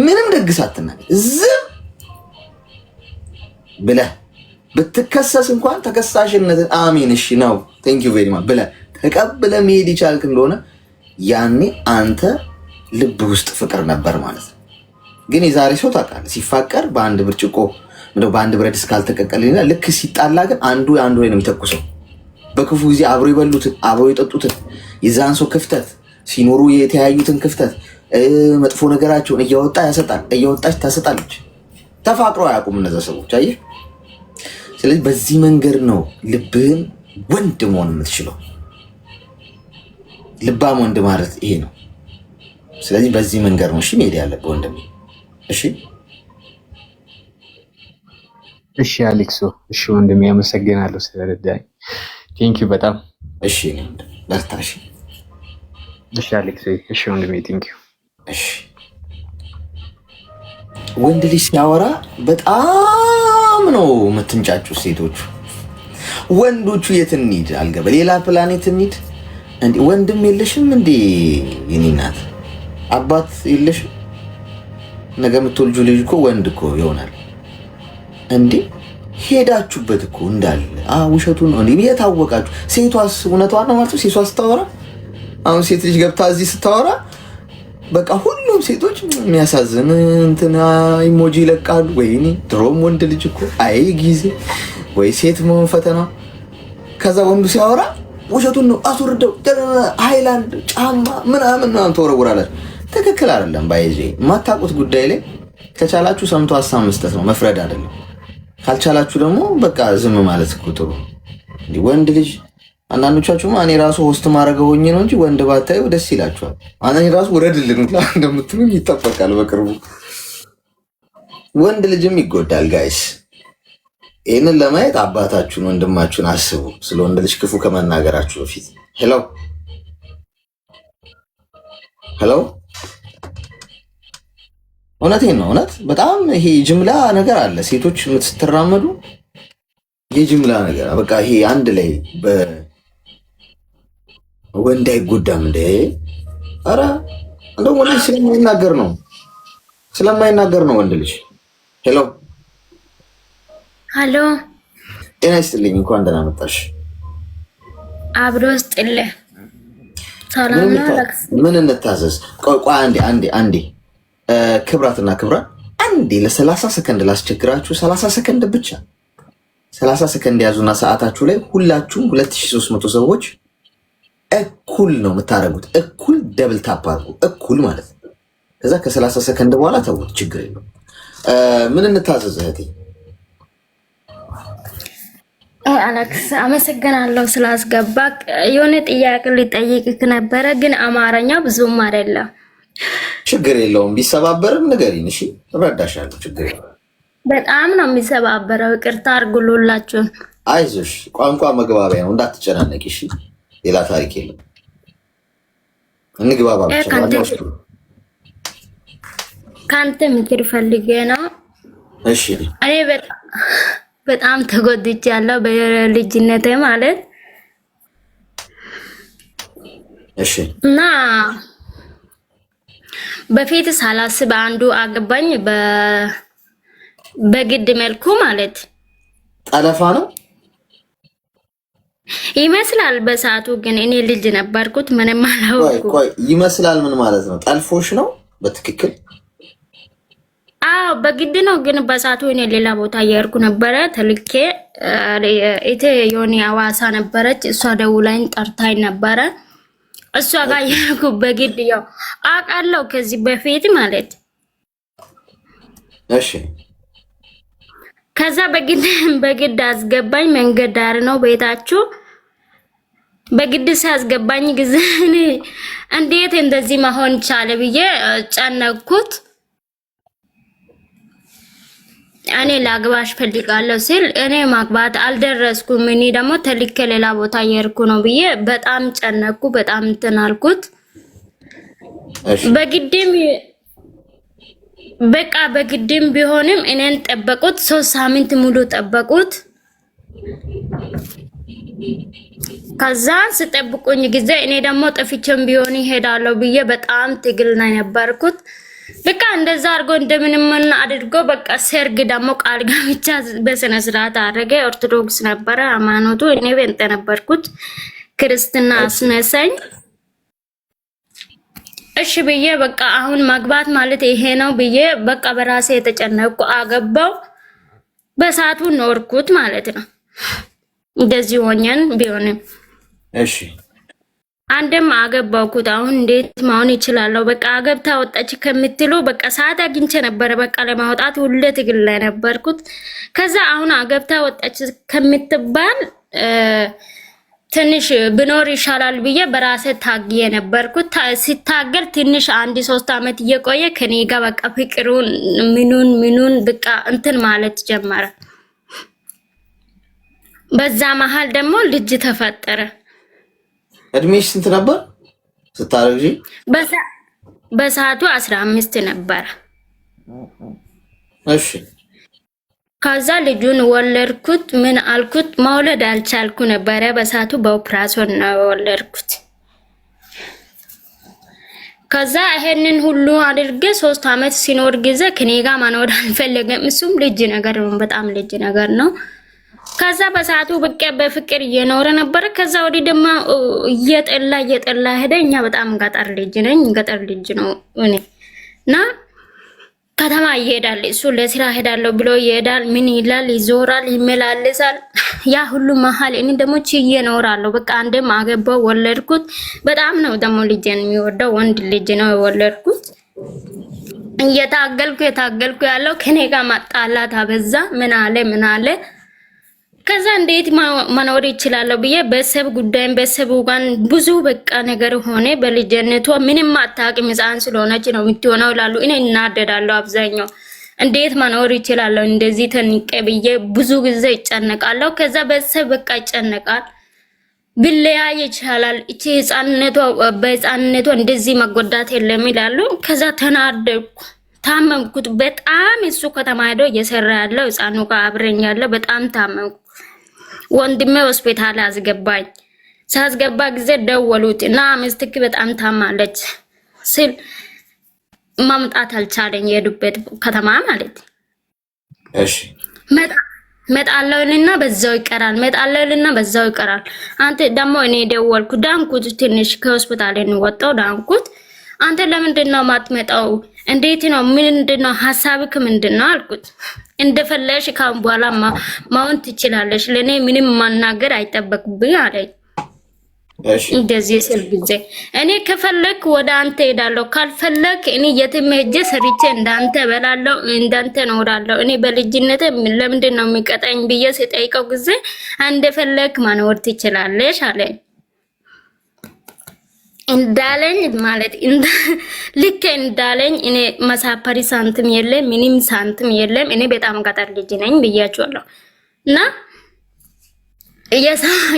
ምንም ደግ ሳትናገር ዝም ብለህ ብትከሰስ እንኳን ተከሳሽነትን አሜን እሺ ነው ቴንክ ዩ ቬሪ ማች ብለህ ተቀብለህ መሄድ ይቻልክ እንደሆነ ያኔ አንተ ልብ ውስጥ ፍቅር ነበር ማለት ነው። ግን የዛሬ ሰው ታውቃለህ ሲፋቀር በአንድ ብርጭቆ በአንድ ብረት እስካልተቀቀልና ልክ ሲጣላ ግን አንዱ የአንዱ ላይ ነው የሚተኩሰው። በክፉ ጊዜ አብሮ የበሉትን አብሮ የጠጡትን የዛን ሰው ክፍተት ሲኖሩ የተያዩትን ክፍተት መጥፎ ነገራቸውን እያወጣ ያሰጣል፣ እያወጣች ታሰጣለች። ተፋቅሮ አያውቁም እነዛ ሰዎች አየህ። ስለዚህ በዚህ መንገድ ነው ልብህን ወንድ መሆን የምትችለው። ልባም ወንድ ማለት ይሄ ነው። ስለዚህ በዚህ መንገድ ነው እሺ መሄድ ያለብህ ወንድሜ። እሺ አሌክሶ፣ እሺ ወንድሜ አመሰግናለሁ ስለረዳኝ። ቴንኪው በጣም እሺ። በርታሽ። እሺ አሌክሶ፣ እሺ ወንድሜ ቴንኪው። እሺ ወንድ ልጅ ሲያወራ በጣም ነው የምትንጫጩ ሴቶቹ። ወንዶቹ የት እንሂድ አልገባ ሌላ ፕላኔት እንሂድ እንዴ? ወንድም የለሽም እንዴ? የኔ እናት አባት የለሽም? ነገ የምትወልጁ ልጅ እኮ ወንድ እኮ ይሆናል እንዴ? ሄዳችሁበት እኮ እንዳለ ውሸቱን ነው እንዴ? የታወቃችሁ። ሴቷስ እውነቷን ነው ማለት ነው። ሴቷ ስታወራ አሁን ሴት ልጅ ገብታ እዚህ ስታወራ በቃ ሁሉም ሴቶች የሚያሳዝን እንትና ኢሞጂ ይለቃሉ። ወይኔ ድሮም ወንድ ልጅ እኮ አይ ጊዜ ወይ ሴት መሆን ፈተና። ከዛ ወንዱ ሲያወራ ውሸቱን ነው አስወርደው ሃይላንድ ጫማ ምናምን ተወረውራላችሁ። ትክክል አይደለም። ባይዜ የማታውቁት ጉዳይ ላይ ከቻላችሁ ሰምቶ ሀሳብ መስጠት ነው፣ መፍረድ አይደለም። ካልቻላችሁ ደግሞ በቃ ዝም ማለት እኮ ጥሩ። ወንድ ልጅ አንዳንዶቻችሁማ እኔ ራሱ ሆስት ማድረገው ሆኜ ነው እንጂ ወንድ ባታዩ ደስ ይላችኋል። እኔ ራሱ ውረድልን እንደምትሉ ይጠበቃል በቅርቡ። ወንድ ልጅም ይጎዳል ጋይስ። ይህንን ለማየት አባታችሁን ወንድማችሁን አስቡ፣ ስለ ወንድ ልጅ ክፉ ከመናገራችሁ በፊት። ሄሎ ሄሎ፣ እውነቴን ነው። እውነት በጣም ይሄ ጅምላ ነገር አለ። ሴቶች ስትራመዱ የጅምላ ነገር በቃ ይሄ አንድ ላይ ወንድ አይጎዳም እንዴ? ኧረ እንደው ወንድ ስለማይናገር ነው ወንድ ልጅ። ሄሎ ሄሎ፣ ጤና ይስጥልኝ። እንኳን ደህና መጣሽ። አብሮ ስጥልህ። ሰላም ነው። ምን እንታዘዝ? ቆይ አንዴ ክብራትና ክብራት አንዴ ለ30 ሰከንድ ላስቸግራችሁ። 30 ሰከንድ ብቻ 30 ሰከንድ ያዙና ሰዓታችሁ ላይ ሁላችሁም 2300 ሰዎች እኩል ነው የምታደርጉት። እኩል ደብል ታፕ አድርጉ። እኩል ማለት ነው። ከዛ ከ30 ሰከንድ በኋላ ተውት፣ ችግር የለውም። ምን እንታዘዝ እህቴ? አሌክስ አመሰግናለሁ ስላስገባክ። የሆነ ጥያቄ ሊጠይቅክ ነበረ ግን አማርኛ ብዙም አይደለም። ችግር የለውም ቢሰባበርም ንገሪኝ እሺ እረዳሻለሁ ችግር የለውም በጣም ነው የሚሰባበረው ይቅርታ አድርጉላችሁ አይዞሽ ቋንቋ መግባቢያ ነው እንዳትጨናነቂ እሺ ሌላ ታሪክ የለም እንግባባ ብቻ ካንተ ምክር ፈልጌ ነው እሺ እኔ በጣም ተጎድቻለሁ በልጅነቴ ማለት እሺ እና በፊት ሳላስብ አንዱ አገባኝ በግድ መልኩ ማለት ጠለፋ ነው ይመስላል በሰዓቱ ግን እኔ ልጅ ነበርኩት ምንም አላውቅም ቆይ ይመስላል ምን ማለት ነው ጠልፎሽ ነው በትክክል አዎ በግድ ነው ግን በሰዓቱ እኔ ሌላ ቦታ እየሄድኩ ነበረ ተልኬ እቴ ዮኒ አዋሳ ነበረች እሷ ደውላኝ ጠርታኝ ነበረ እሷ ጋር እየሄድኩ በግድ ያው አውቃለሁ ከዚህ በፊት ማለት እሺ ከዛ በግድ አስገባኝ መንገድ ዳር ነው ቤታችሁ በግድ ሲያስገባኝ ጊዜ እንዴት እንደዚህ መሆን ቻለ ብዬ ጨነቅኩት እኔ ላግባሽ ፈልጋለሁ ሲል እኔ ማግባት አልደረስኩም እኔ ደግሞ ተልኬ ሌላ ቦታ እየሄድኩ ነው ብዬ በጣም ጨነቅኩ በጣም ተናልኩት በግድም ቢሆንም እኔን ጠበቁት 3 ሳምንት ሙሉ ጠበቁት ከዛ ስጠብቁኝ ጊዜ እኔ ደግሞ ጠፍቼም ቢሆን ይሄዳለሁ ብዬ በጣም ትግል ላይ ነበርኩት በቃ እንደዛ አድርጎ እንደምንም አድርጎ በቃ ሰርግ ደግሞ ቃል ጋብቻ በስነ ስርዓት አደረገ ኦርቶዶክስ ነበረ ሃይማኖቱ እኔ በእንተ ነበርኩት ክርስትና አስነሳኝ እሺ ብዬ በቃ አሁን ማግባት ማለት ይሄ ነው ብዬ በቃ በራሴ የተጨነቅኩ አገባው በሰዓቱ ኖርኩት ማለት ነው እንደዚህ ሆነን ቢሆንም እሺ አንደም አገባውኩት አሁን እንዴት ማውን ይችላል በቃ አገብታ ወጣች ከምትሉ በቃ ሰዓት አግኝቼ ነበር በቃ ለማውጣት ሁሉ ትግል ላይ ነበርኩት ከዛ አሁን አገብታ ወጣች ከምትባል ትንሽ ብኖር ይሻላል ብዬ በራሴ ታግዬ ነበርኩት ሲታገል ትንሽ 1-3 አመት እየቆየ ከኔ ጋር በቃ ፍቅሩን ምኑን በቃ እንትን ማለት ጀመረ በዛ መሃል ደግሞ ልጅ ተፈጠረ እድሜሽ ስንት ነበር ስታረጂ በሰዓቱ 15 ነበር እሺ ከዛ ልጁን ወለድኩት ምን አልኩት መውለድ አልቻልኩ ነበር በሰዓቱ በኦፕራሲዮን ነው ወለድኩት ከዛ ይሄንን ሁሉ አድርጌ 3 አመት ሲኖር ጊዜ ከኔ ጋር ማኖር አልፈለገም እሱም ልጅ ነገር ነው በጣም ልጅ ነገር ነው ከዛ በሰዓቱ በቃ በፍቅር እየኖረ ነበር ከዛ ወዲህ ደግሞ እየጠላ ሄደኛ በጣም ገጠር ልጅ ነው እኔና ከተማ ይሄዳል እሱ ለስራ ሄዳለሁ ብሎ ይሄዳል ምን ይላል ይዞራል ይመላለሳል ያ ሁሉ መሃል እኔ ደግሞ ችዬ እኖራለሁ በቃ አንዴም አገባው ወለድኩት በጣም ነው ደግሞ ልጅን የሚወደው ወንድ ልጅ ነው ወለድኩት እየታገልኩ ያለው ከኔ ጋር ማጣላት አበዛ ምን አለ ከዛ እንዴት መኖር ይችላል ብዬ በሰብ ጉዳይም በሰቡ ጋር ብዙ በቃ ነገር ሆነ በልጅነቷ ምንም አታውቅም ህፃን ስለሆነች ነው የምትሆነው ይላሉ እኔ እናደዳለሁ አብዛኛው እንዴት መኖር ይችላል እንደዚህ ተንቀ ብዬ ብዙ ጊዜ ይጨነቃለሁ ከዛ በሰብ በቃ ይጨነቃል ቢለያይ ይችላል እቺ በህፃንነቷ እንደዚህ መጎዳት የለም ይላሉ ከዛ ተናደድኩ ታመምኩት በጣም እሱ ከተማ ሄዶ እየሰራ ያለው ህፃኑ ጋር አብረኝ ያለው በጣም ታመምኩ ወንድሜ ሆስፒታል አስገባኝ ሳስገባ ጊዜ ደወሉት እና አምስትክ በጣም ታማለች ሲል ማምጣት አልቻለኝ የዱበት ከተማ ማለት እሺ መጣለውልና በዛው ይቀራል አንተ ደግሞ እኔ ደወልኩ ዳንኩት ትንሽ ከሆስፒታል እንወጣው ዳንኩት አንተ ለምንድነው ማትመጣው እንዴት ነው ምንድነው ሐሳብክ ምንድነው አልኩት እንደፈለሽ ካም በኋላ ማውንት ይችላልሽ ለኔ ምንም ማናገር አይጠበቅብኝ አለኝ እሺ እንደዚህ ስል ጊዜ እኔ ከፈለክ ወደ አንተ ሄዳለሁ ካልፈለክ እኔ የትም ሄጄ ሰርቼ እንዳንተ በላለሁ እንዳንተ ኖራለሁ እኔ በልጅነቴ ለምንድነው የሚቀጣኝ ብዬ ሲጠይቀው ጊዜ እንደፈለክ ማኖር ትችላለሽ አለኝ እንዳለኝ ማለት ልክ እንዳለኝ እኔ መሳፈሪ ሳንቲም የለም ምንም ሳንቲም የለም። እኔ በጣም ገጠር ልጅ ነኝ ብያችኋለሁ። እና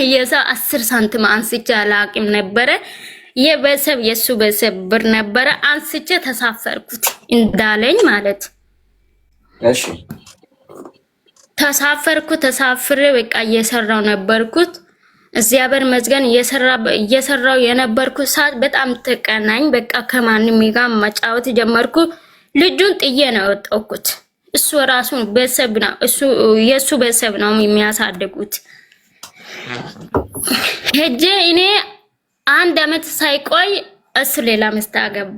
የሰው 10 ሳንቲም አንስቼ አላቅም ነበረ። የቤተሰብ የሱ ቤተሰብ ብር ነበረ አንስቼ ተሳፈርኩት እንዳለኝ ማለት። እሺ ተሳፍሬ በቃ እየሰራው ነበርኩት። እግዚአብሔር ይመስገን እየሰራው የነበርኩት ሰዓት በጣም ተቀናኝ። በቃ ከማንም ጋር መጫወት ጀመርኩ። ልጁን ጥዬ ነው የወጣሁት። እሱ ራሱን ቤተሰብ ነው የሱ ቤተሰብ ነው የሚያሳድጉት። ሄጄ እኔ 1 አመት ሳይቆይ እሱ ሌላ ሚስት አገባ።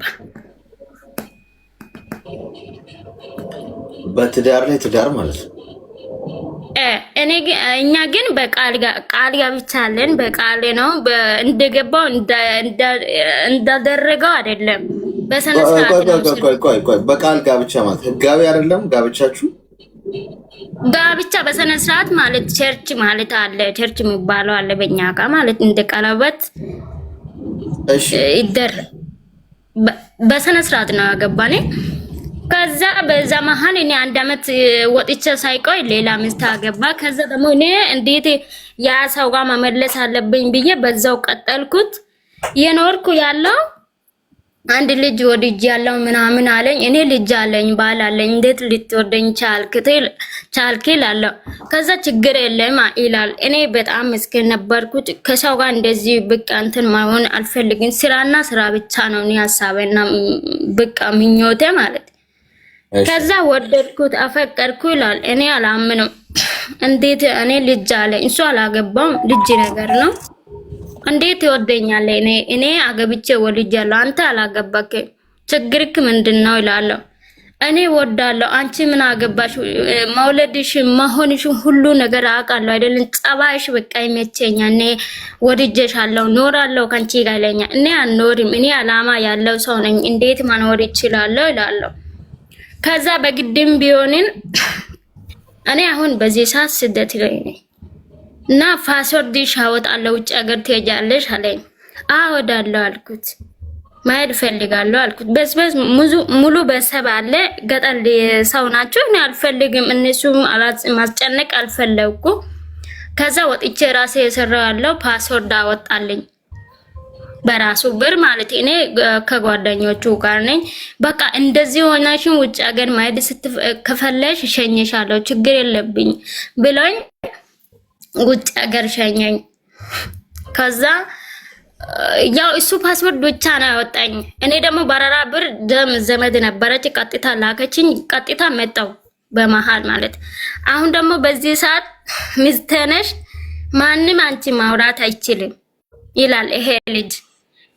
በትዳር ላይ ትዳር ማለት ነው። እኛ ግን በቃል ጋብቻለን። በቃል ነው እንደገባው እንዳደረገው አይደለም። በሰነ ስርዓት ቆይ በቃል ጋብቻ ማለት ህጋዊ አይደለም ጋብቻችሁ? ጋብቻ በሰነ ስርዓት ማለት ቸርች ማለት አለ። ቸርች የሚባለው አለ በእኛ ጋር ማለት እንደ ቀለበት ይደር በሰነ ስርዓት ነው ያገባኔ። ከዛ በዛ መሀል እኔ 1 አመት ወጥቼ ሳይቆይ ሌላ ሚስት አገባ። ከዛ ደግሞ እኔ እንዴት ያ ሰው ጋር መመለስ አለብኝ ብዬ በዛው ቀጠልኩት። የኖርኩ ያለው አንድ ልጅ ወድጅ ያለው ምናምን አለኝ። እኔ ልጅ አለኝ ባል አለኝ እንዴት ልትወደኝ ቻልክ ይላል። ከዛ ችግር የለም ይላል። እኔ በጣም ምስኪን ነበርኩት። ከሰው ጋር እንደዚህ በቃ እንትን ማሆን አልፈልግም። ስራና ስራ ብቻ ነው እኔ ሐሳቤና በቃ ምኞቴ ማለት። ከዛ ወደድኩት አፈቀርኩ ይላል። እኔ አላምንም። እንዴት እኔ ልጅ አለኝ እሱ አላገባም ልጅ ነገር ነው። እንዴት ይወደኛል? እኔ አገብቼ ወልጃለሁ አንተ አላገባክ ችግርክ ምንድነው ይላል። እኔ ወዳለሁ አንቺ ምን አገባሽ? መውለድሽ መሆንሽ ሁሉ ነገር አውቃለሁ አይደል? ጸባይሽ በቃ ይመቸኛል። እኔ ወድጄሻለሁ ኖራለሁ ካንቺ ጋር ይለኛል። እኔ አልኖርም። እኔ አላማ ያለው ሰው ነኝ። እንዴት መኖር ይችላል ይላል። ከዛ በግድም ቢሆንን እኔ አሁን በዚህ ሰዓት ስደት ላይ ነኝ እና ፓስወርድሽ አወጣለሁ ውጭ ሀገር ትሄጃለሽ አለኝ። አወዳለሁ አልኩት። ማሄድ ፈልጋለሁ አልኩት። በስበስ ሙሉ ቤተሰብ አለ ገጠር ሰው ናቸው። እኔ አልፈልግም እነሱም ማስጨነቅ አልፈለግኩ። ከዛ ወጥቼ ራሴ የሰራው ያለው ፓስወርድ አወጣልኝ በራሱ ብር ማለት። እኔ ከጓደኞቹ ጋር ነኝ። በቃ እንደዚህ ሆናሽን ውጭ ሀገር ማሄድ ስትከፈለሽ ሸኝሻለሁ ችግር የለብኝ ብሎኝ ውጭ ሀገር ሸኘኝ። ከዛ ያው እሱ ፓስፖርት ብቻ ነው ያወጣኝ። እኔ ደግሞ በረራ ብር ዘመድ ነበረች ቀጥታ ላከችኝ። ቀጥታ መጣው በመሃል ማለት። አሁን ደግሞ በዚህ ሰዓት ሚስቴ ነሽ ማንም አንቺ ማውራት አይችልም ይላል ይሄ ልጅ።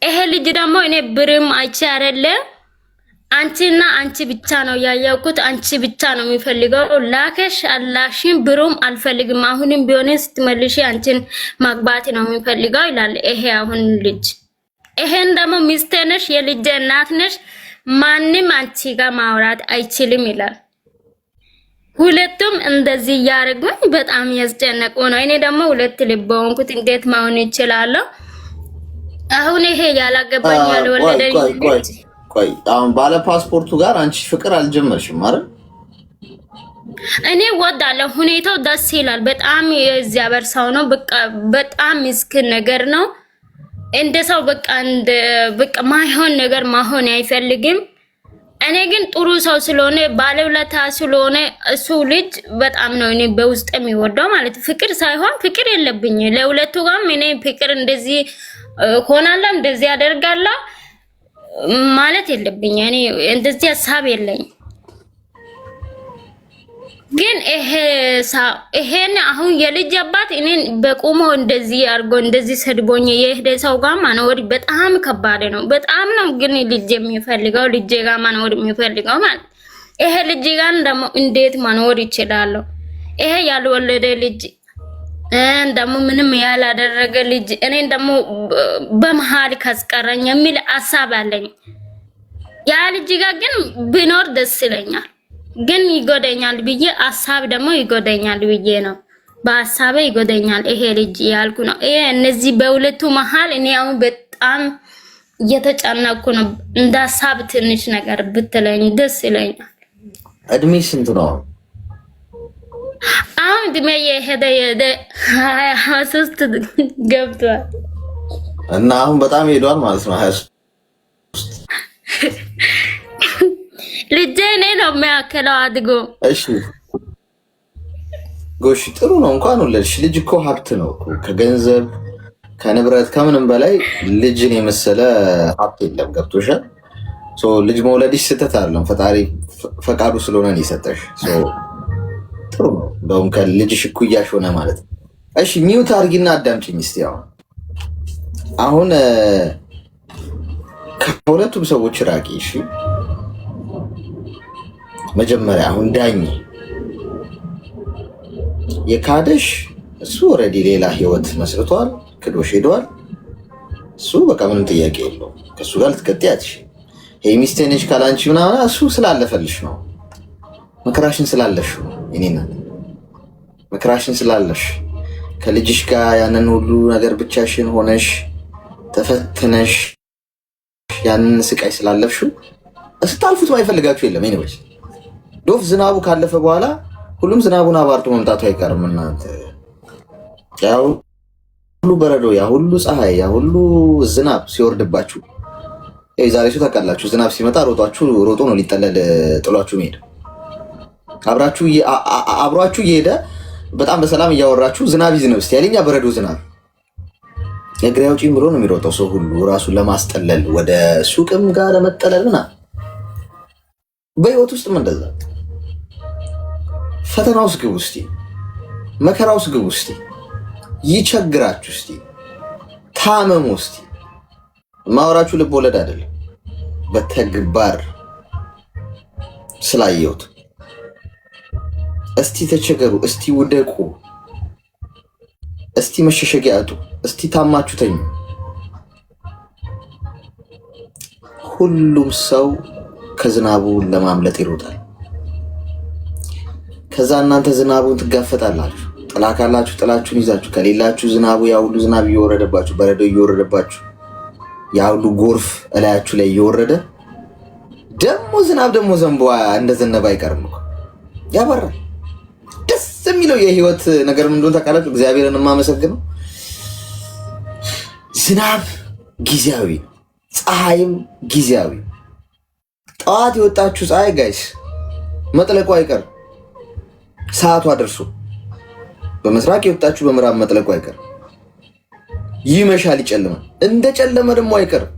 ይሄ ልጅ ደግሞ እኔ ብርም አይቼ አይደለ አንቺና አንቺ ብቻ ነው ያያውቁት። አንቺ ብቻ ነው የሚፈልገው። ላከሽ አላሽን ብሩም አልፈልግም። አሁንም ቢሆን ስትመልሺ አንቺን ማግባት ነው የሚፈልገው ይላል ይሄ አሁን ልጅ። ይሄን ደግሞ ሚስቴ ነሽ የልጅ እናት ነሽ ማንም አንቺ ጋር ማውራት አይችልም ይላል። ሁለቱም እንደዚህ ያርጉኝ በጣም ያስጨነቁ ነው። እኔ ደግሞ ሁለት ልብ ሆንኩት። እንዴት ማውን ይችላል? አሁን ይሄ ያላገባኝ ያልወለደ ቆይ አሁን ባለ ፓስፖርቱ ጋር አንቺ ፍቅር አልጀመርሽም አይደል? እኔ ወዳለሁ። ሁኔታው ደስ ይላል በጣም። የእግዚአብሔር ሰው ነው። በጣም ምስኪን ነገር ነው። እንደ ሰው በቃ ማይሆን ነገር ማሆን አይፈልግም። እኔ ግን ጥሩ ሰው ስለሆነ ባለውለታ ስለሆነ እሱ ልጅ በጣም ነው እኔ በውስጥ የሚወደው ማለት። ፍቅር ሳይሆን ፍቅር የለብኝ ለሁለቱ ጋር እኔ ፍቅር እንደዚህ ሆናለሁ እንደዚህ ያደርጋለሁ ማለት የለብኝ። እኔ እንደዚህ ሐሳብ የለኝ። ግን ይሄን አሁን የልጅ አባት እኔን በቁሞ እንደዚህ አርጎ እንደዚህ ሰድቦኝ የሄደ ሰው ጋር ማኖር በጣም ከባድ ነው። በጣም ነው ግን ልጅ የሚፈልገው ልጅ ጋር ማኖር የሚፈልገው ማለት። ይሄ ልጅ ጋር ደግሞ እንዴት ማኖር ይችላል? ይሄ ያልወለደ ልጅ ደግሞ ምንም ያላደረገ ልጅ እኔን ደግሞ በመሃል ካስቀረኝ የሚል ሐሳብ አለኝ። ያ ልጅ ጋር ግን ቢኖር ደስ ይለኛል። ግን ይጎደኛል ብዬ ሐሳብ ደግሞ ይጎደኛል ብዬ ነው። በሐሳቤ ይጎደኛል ይሄ ልጅ ያልኩ ነው። ይሄ እነዚህ በሁለቱ መሃል እኔ አሁን በጣም እየተጨነኩ ነው። እንደ ሀሳብ ትንሽ ነገር ብትለኝ ደስ ይለኛል። እድሜ ስንት ነው? አሁን እድሜ የሄደ 23 ገብቷል እና አሁን በጣም ሄዷል ማለት ነው 23 ልጄ እኔ ነው የሚያክለው አድጎ። እሺ ጎሽ ጥሩ ነው። እንኳን ወለድሽ። ልጅ እኮ ሀብት ነው እኮ ከገንዘብ ከንብረት ከምንም በላይ ልጅን የመሰለ ሀብት የለም። ገብቶሻል? ልጅ መውለድሽ ስህተት አይደለም፣ ፈጣሪ ፈቃዱ ስለሆነ ነው የሰጠሽ። ጥሩ ነው። እንደውም ከልጅሽ እኩያሽ ሆነ ማለት ነው። እሺ ሚውት አድርጊና አዳምጪኝ እስቲ። አሁን ከሁለቱም ሰዎች ራቂ። እሺ መጀመሪያ አሁን ዳኝ የካደሽ እሱ ኦልሬዲ ሌላ ህይወት መስርቷል፣ ክዶሽ ሄዷል። እሱ በቃ ምንም ጥያቄ የለውም። ከሱ ጋር ልትቀጥያት ይሄ ሚስቴ ነች ካላንቺ ምናምን እሱ ስላለፈልሽ ነው። መከራሽን ስላለሽ ነው። እኔና መከራሽን ስላለሽ ከልጅሽ ጋር ያንን ሁሉ ነገር ብቻሽን ሆነሽ ተፈትነሽ ያንን ስቃይ ስላለፍሽው ስታልፉት ማይፈልጋችሁ የለም። ኤኒዌይስ ዶፍ ዝናቡ ካለፈ በኋላ ሁሉም ዝናቡን አባርቶ መምጣቱ አይቀርም። እናንተ ያው ሁሉ በረዶ፣ ያ ሁሉ ፀሐይ፣ ያ ሁሉ ዝናብ ሲወርድባችሁ የዛሬ ሰው ታውቃላችሁ። ዝናብ ሲመጣ ሮጦ ነው ሊጠለል ጥሏችሁ መሄድ። አብሯችሁ እየሄደ በጣም በሰላም እያወራችሁ ዝናብ ይዝነብ እስቲ ያለኛ በረዶ ዝናብ እግሬ አውጪኝ ብሎ ነው የሚሮጠው ሰው ሁሉ ራሱን ለማስጠለል ወደ ሱቅም ጋር ለመጠለል ምናምን። በህይወት ውስጥም እንደዛ ፈተና ውስጥ ግቡ እስቲ፣ መከራ ውስጥ ግቡ እስቲ፣ ይቸግራችሁ እስቲ፣ ታመሙ እስቲ። ማወራችሁ ልብ ወለድ አይደለም፣ በተግባር ስላየሁት። እስቲ ተቸገሩ፣ እስቲ ውደቁ፣ እስቲ መሸሸጊያ አጡ፣ እስቲ ታማችሁ ተኙ። ሁሉም ሰው ከዝናቡ ለማምለጥ ይሮጣል። ከዛ እናንተ ዝናቡን ትጋፈጣላችሁ። ጥላ ካላችሁ ጥላችሁን ይዛችሁ፣ ከሌላችሁ ዝናቡ ያ ሁሉ ዝናብ እየወረደባችሁ፣ በረዶ እየወረደባችሁ፣ ያ ሁሉ ጎርፍ እላያችሁ ላይ እየወረደ ደግሞ ዝናብ ደግሞ ዘንቦ እንደዘነበ አይቀርም እኮ ያበራል። ደስ የሚለው የህይወት ነገር ምን እንደሆነ ታውቃላችሁ? እግዚአብሔርን የማመሰግነው ዝናብ ጊዜያዊ፣ ፀሐይም ጊዜያዊ። ጠዋት የወጣችሁ ፀሐይ ጋይስ መጥለቁ አይቀርም። ሰዓቷ ደርሶ በምስራቅ የወጣችሁ በምዕራብ መጥለቁ አይቀርም። ይመሻል፣ ይጨልማል። እንደ ጨለመ ደግሞ አይቀርም።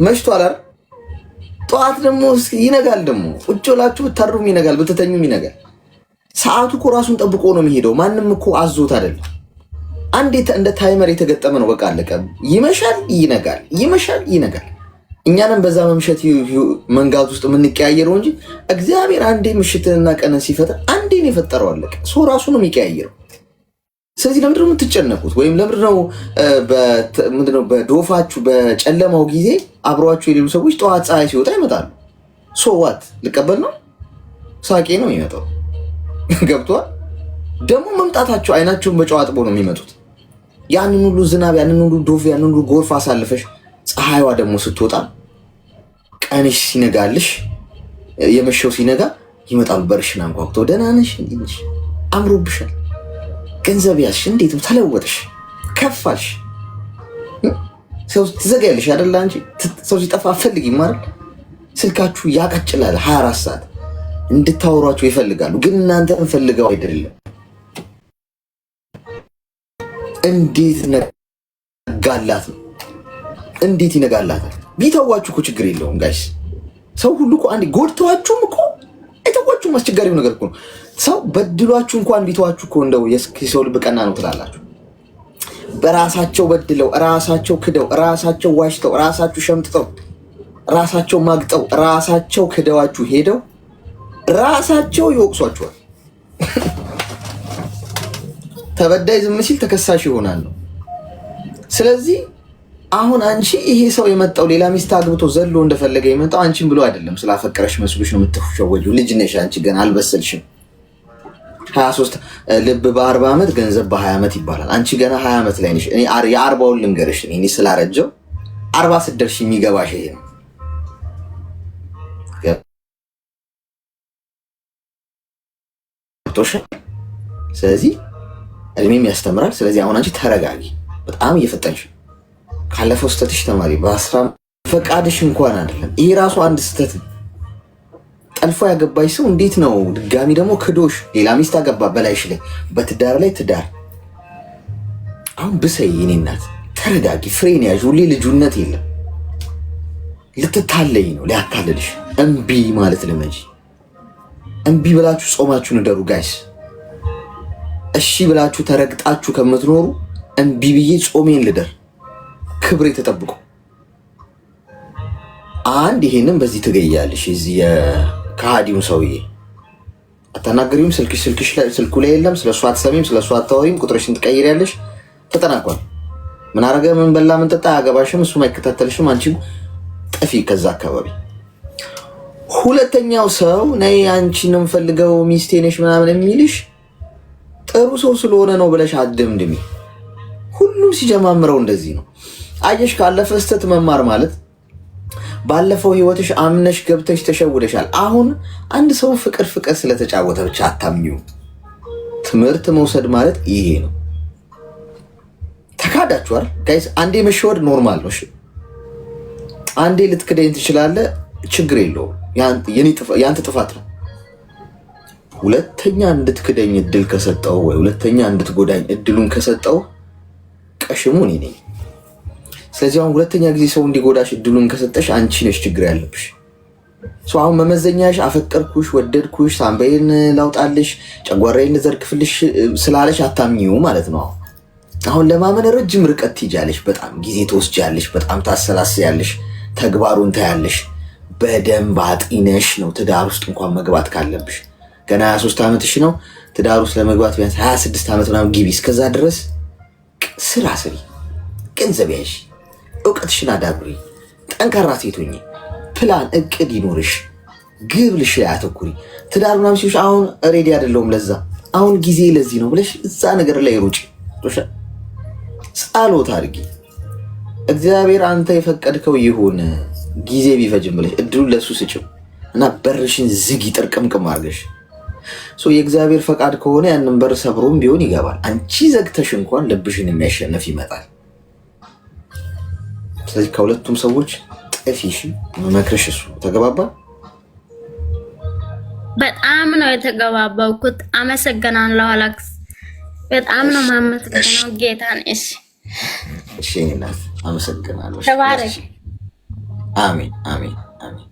መሽቷል አይደል? ጠዋት ደግሞ ይነጋል። ደግሞ ቁጭ ብላችሁ ብታሩም ይነጋል፣ ብትተኙም ይነጋል። ሰዓቱ እኮ ራሱን ጠብቆ ነው የሚሄደው። ማንም እኮ አዞት አይደለም። አንዴ እንደ ታይመር የተገጠመ ነው። በቃ አለቀ። ይመሻል፣ ይነጋል፣ ይመሻል፣ ይነጋል። እኛንም በዛ መምሸት መንጋት ውስጥ የምንቀያየረው እንጂ እግዚአብሔር አንዴ ምሽትንና ቀንን ሲፈጥር አንዴ ነው የፈጠረው። አለቀ። ሰው ራሱ ነው የሚቀያየረው። ስለዚህ ለምንድነው የምትጨነቁት? ወይም ለምንድነው በዶፋችሁ በጨለማው ጊዜ አብሯችሁ የሌሉ ሰዎች ጠዋት ፀሐይ ሲወጣ ይመጣሉ? ሶዋት ልቀበል ነው? ሳቄ ነው የሚመጣው። ገብቷል? ደግሞ መምጣታቸው አይናቸውን በጨው አጥቦ ነው የሚመጡት። ያንን ሁሉ ዝናብ፣ ያንን ሁሉ ዶፍ፣ ያንን ሁሉ ጎርፍ አሳልፈሽ ፀሐይዋ ደግሞ ስትወጣ ቀንሽ ሲነጋልሽ የመሸው ሲነጋ ይመጣሉ። በርሽን አንኳኩተው ደህና ነሽ? አምሮብሻል፣ ገንዘብ ያዝሽ፣ እንዴት ነው ተለወጥሽ፣ ከፋልሽ። ሰው ትዘጋያለሽ አይደል? አንቺ ሰው ሲጠፋ ፈልጊም አይደል? ስልካችሁ ያቀጭላል 24 ሰዓት እንድታወሯቸው ይፈልጋሉ። ግን እናንተን ፈልገው አይደለም። እንዴት ነጋላት ነው? እንዴት ይነጋላታል? ቢተዋችሁ እኮ ችግር የለውም ጋይስ። ሰው ሁሉ እኮ አንዴ ጎድተዋችሁም እኮ አይተዋችሁም። አስቸጋሪው ነገር እኮ ነው። ሰው በድሏችሁ እንኳን ቢተዋችሁ እኮ እንደው የሰው ልብ ቀና ነው ትላላችሁ። በራሳቸው በድለው፣ ራሳቸው ክደው፣ ራሳቸው ዋሽተው፣ ራሳቸው ሸምጥተው፣ ራሳቸው ማግጠው፣ ራሳቸው ክደዋችሁ ሄደው ራሳቸው ይወቅሷችኋል። ተበዳይ ዝም ሲል ተከሳሽ ይሆናል ነው። ስለዚህ አሁን አንቺ ይሄ ሰው የመጣው ሌላ ሚስት አግብቶ ዘሎ እንደፈለገ የመጣው አንቺን ብሎ አይደለም። ስላፈቀረሽ መስሎሽ ነው የምትሸወጂው። ልጅ ነሽ አንቺ፣ ገና አልበሰልሽም። 23 ልብ በ40 ዓመት ገንዘብ በ20 ዓመት ይባላል። አንቺ ገና 20 ዓመት ላይ ነሽ። እኔ የ40ውን ልንገርሽ። እኔ ስላረጀው 40 ስትደርሺ የሚገባሽ ይሄ ነው። ስለዚህ እድሜም ያስተምራል። ስለዚህ አሁን አንቺ ተረጋጊ። በጣም እየፈጠንሽ ካለፈው ስተትሽ ተማሪ። ፈቃድሽ እንኳን አይደለም ይሄ ራሱ አንድ ስተት ነው። ጠልፎ ያገባሽ ሰው እንዴት ነው ድጋሚ ደግሞ ክዶሽ ሌላ ሚስት አገባ በላይሽ ላይ በትዳር ላይ ትዳር። አሁን ብሰይ የኔ እናት ተረጋጊ፣ ፍሬን ያዥ። ሁሌ ልጁነት የለም። ልትታለይ ነው ሊያታልልሽ። እምቢ ማለት ልመጂ። እምቢ ብላችሁ ጾማችሁን እደሩ ጋይስ። እሺ ብላችሁ ተረግጣችሁ ከምትኖሩ እምቢ ብዬ ጾሜን ልደር፣ ክብሬ ተጠብቆ። አንድ ይሄንን በዚህ ትገያለሽ። እዚህ የካሃዲውን ሰውዬ አታናገሪውም። ስልኩ ላይ የለም። ስለሱ አትሰሚም፣ ስለሱ አታወሪም። ቁጥርሽን ትቀይሪያለሽ። ተጠናቋል። ምን አረገ፣ ምን በላ፣ ምን ጠጣ አያገባሽም። እሱም አይከታተልሽም። አንቺም ጠፊ ከዛ አካባቢ። ሁለተኛው ሰው ነይ አንቺ ነው የምፈልገው ሚስቴ ነሽ ምናምን የሚልሽ ጥሩ ሰው ስለሆነ ነው ብለሽ አትደምድሚ። ሁሉም ሲጀማምረው እንደዚህ ነው። አየሽ፣ ካለፈ ስህተት መማር ማለት ባለፈው ህይወትሽ አምነሽ ገብተሽ ተሸውደሻል። አሁን አንድ ሰው ፍቅር ስለተጫወተ ብቻ አታምኚው። ትምህርት መውሰድ ማለት ይሄ ነው። ተካዳችኋል ጋይስ። አንዴ መሸወድ ኖርማል ነው። እሺ አንዴ ልትክደኝ ትችላለህ፣ ችግር የለውም። ያንተ ጥፋት ነው። ሁለተኛ እንድትክደኝ እድል ከሰጠው ወይ ሁለተኛ እንድትጎዳኝ እድሉን ከሰጠው ቀሽሙ እኔ ነኝ። ስለዚህ አሁን ሁለተኛ ጊዜ ሰው እንዲጎዳሽ እድሉን ከሰጠሽ አንቺ ነሽ ችግር ያለብሽ። አሁን መመዘኛሽ አፈቀርኩሽ፣ ወደድኩሽ፣ ሳምባዬን ላውጣልሽ፣ ጨጓራዬን ልዘርግፍልሽ ስላለሽ አታምኚው ማለት ነው። አሁን ለማመን ረጅም ርቀት ትይጃለሽ፣ በጣም ጊዜ ትወስጃለሽ፣ በጣም ታሰላስያለሽ፣ ተግባሩን ታያለሽ። በደንብ አጢነሽ ነው ትዳር ውስጥ እንኳን መግባት ካለብሽ። ገና 23 ዓመትሽ ነው። ትዳር ውስጥ ለመግባት ቢያንስ 26 ዓመት ምናምን ግቢ። እስከዛ ድረስ ስራ ስሪ፣ ገንዘብ ያዥ፣ እውቀትሽን አዳብሪ፣ ጠንካራ ሴት ሁኚ፣ ፕላን እቅድ ይኖርሽ፣ ግብልሽ ላይ አተኩሪ። ትዳር ምናምን ሲሆንሽ አሁን ሬዲ አይደለሁም ለዛ አሁን ጊዜ ለዚህ ነው ብለሽ እዛ ነገር ላይ ሩጪ። ጸሎት አድርጊ። እግዚአብሔር አንተ የፈቀድከው ይሁን ጊዜ ቢፈጅም ብለሽ እድሉን ለሱ ስጭው እና በርሽን ዝጊ ጥርቅምቅም አድርገሽ። የእግዚአብሔር ፈቃድ ከሆነ ያንን በር ሰብሮም ቢሆን ይገባል። አንቺ ዘግተሽ እንኳን ልብሽን የሚያሸንፍ ይመጣል። ስለዚህ ከሁለቱም ሰዎች ጥፊሽ መክረሽ እሱ ተገባባ። በጣም ነው የተገባባውኩት። አመሰግናለሁ አላክስ፣ በጣም ነው ማመሰግነው ጌታን። እሺ እናት አመሰግናለሁ። ተባረክ። አሜን አሜን አሜን።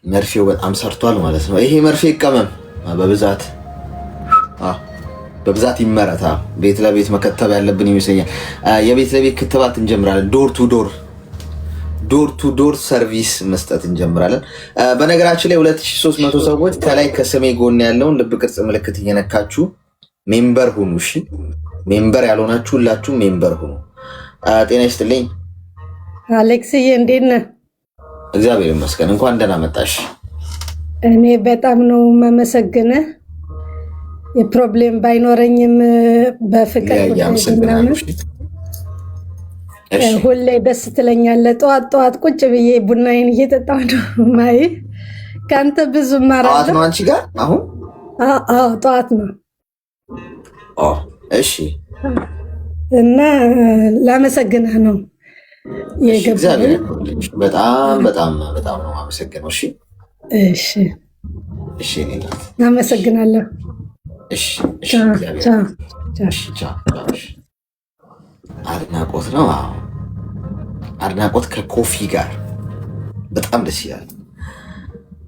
መርፌው በጣም ሰርቷል ማለት ነው። ይሄ መርፌ ይቀመም በብዛት ይመረታ። ቤት ለቤት መከተብ ያለብን ይመስለኛል። የቤት ለቤት ክትባት እንጀምራለን። ዶር ቱ ዶር ሰርቪስ መስጠት እንጀምራለን። በነገራችን ላይ 2300 ሰዎች ከላይ ከስሜ ጎን ያለውን ልብ ቅርጽ ምልክት እየነካችሁ ሜምበር ሁኑ። እሺ ሜምበር ያልሆናችሁ ሁላችሁም ሜምበር ሁኑ። ጤና ይስጥልኝ አሌክስዬ፣ እንዴት ነህ? እግዚአብሔር ይመስገን። እንኳን ደህና መጣሽ። እኔ በጣም ነው የማመሰግነህ። የፕሮብሌም ባይኖረኝም በፍቅር ሁሌ ደስ ትለኛለህ። ጠዋት ቁጭ ብዬ ቡናዬን እየጠጣሁ ነው ማይ ከአንተ ብዙ እማራለሁ። ጠዋት ነው አንቺ ጋር አሁን? አዎ ጠዋት ነው። እሺ እና ላመሰግንህ ነው የገባኝ። በጣም በጣም በጣም ነው የማመሰግነው። እሺ እሺ እሺ እናት አመሰግናለሁ። እሺ አድናቆት ነው። አድናቆት ከኮፊ ጋር በጣም ደስ ይላል።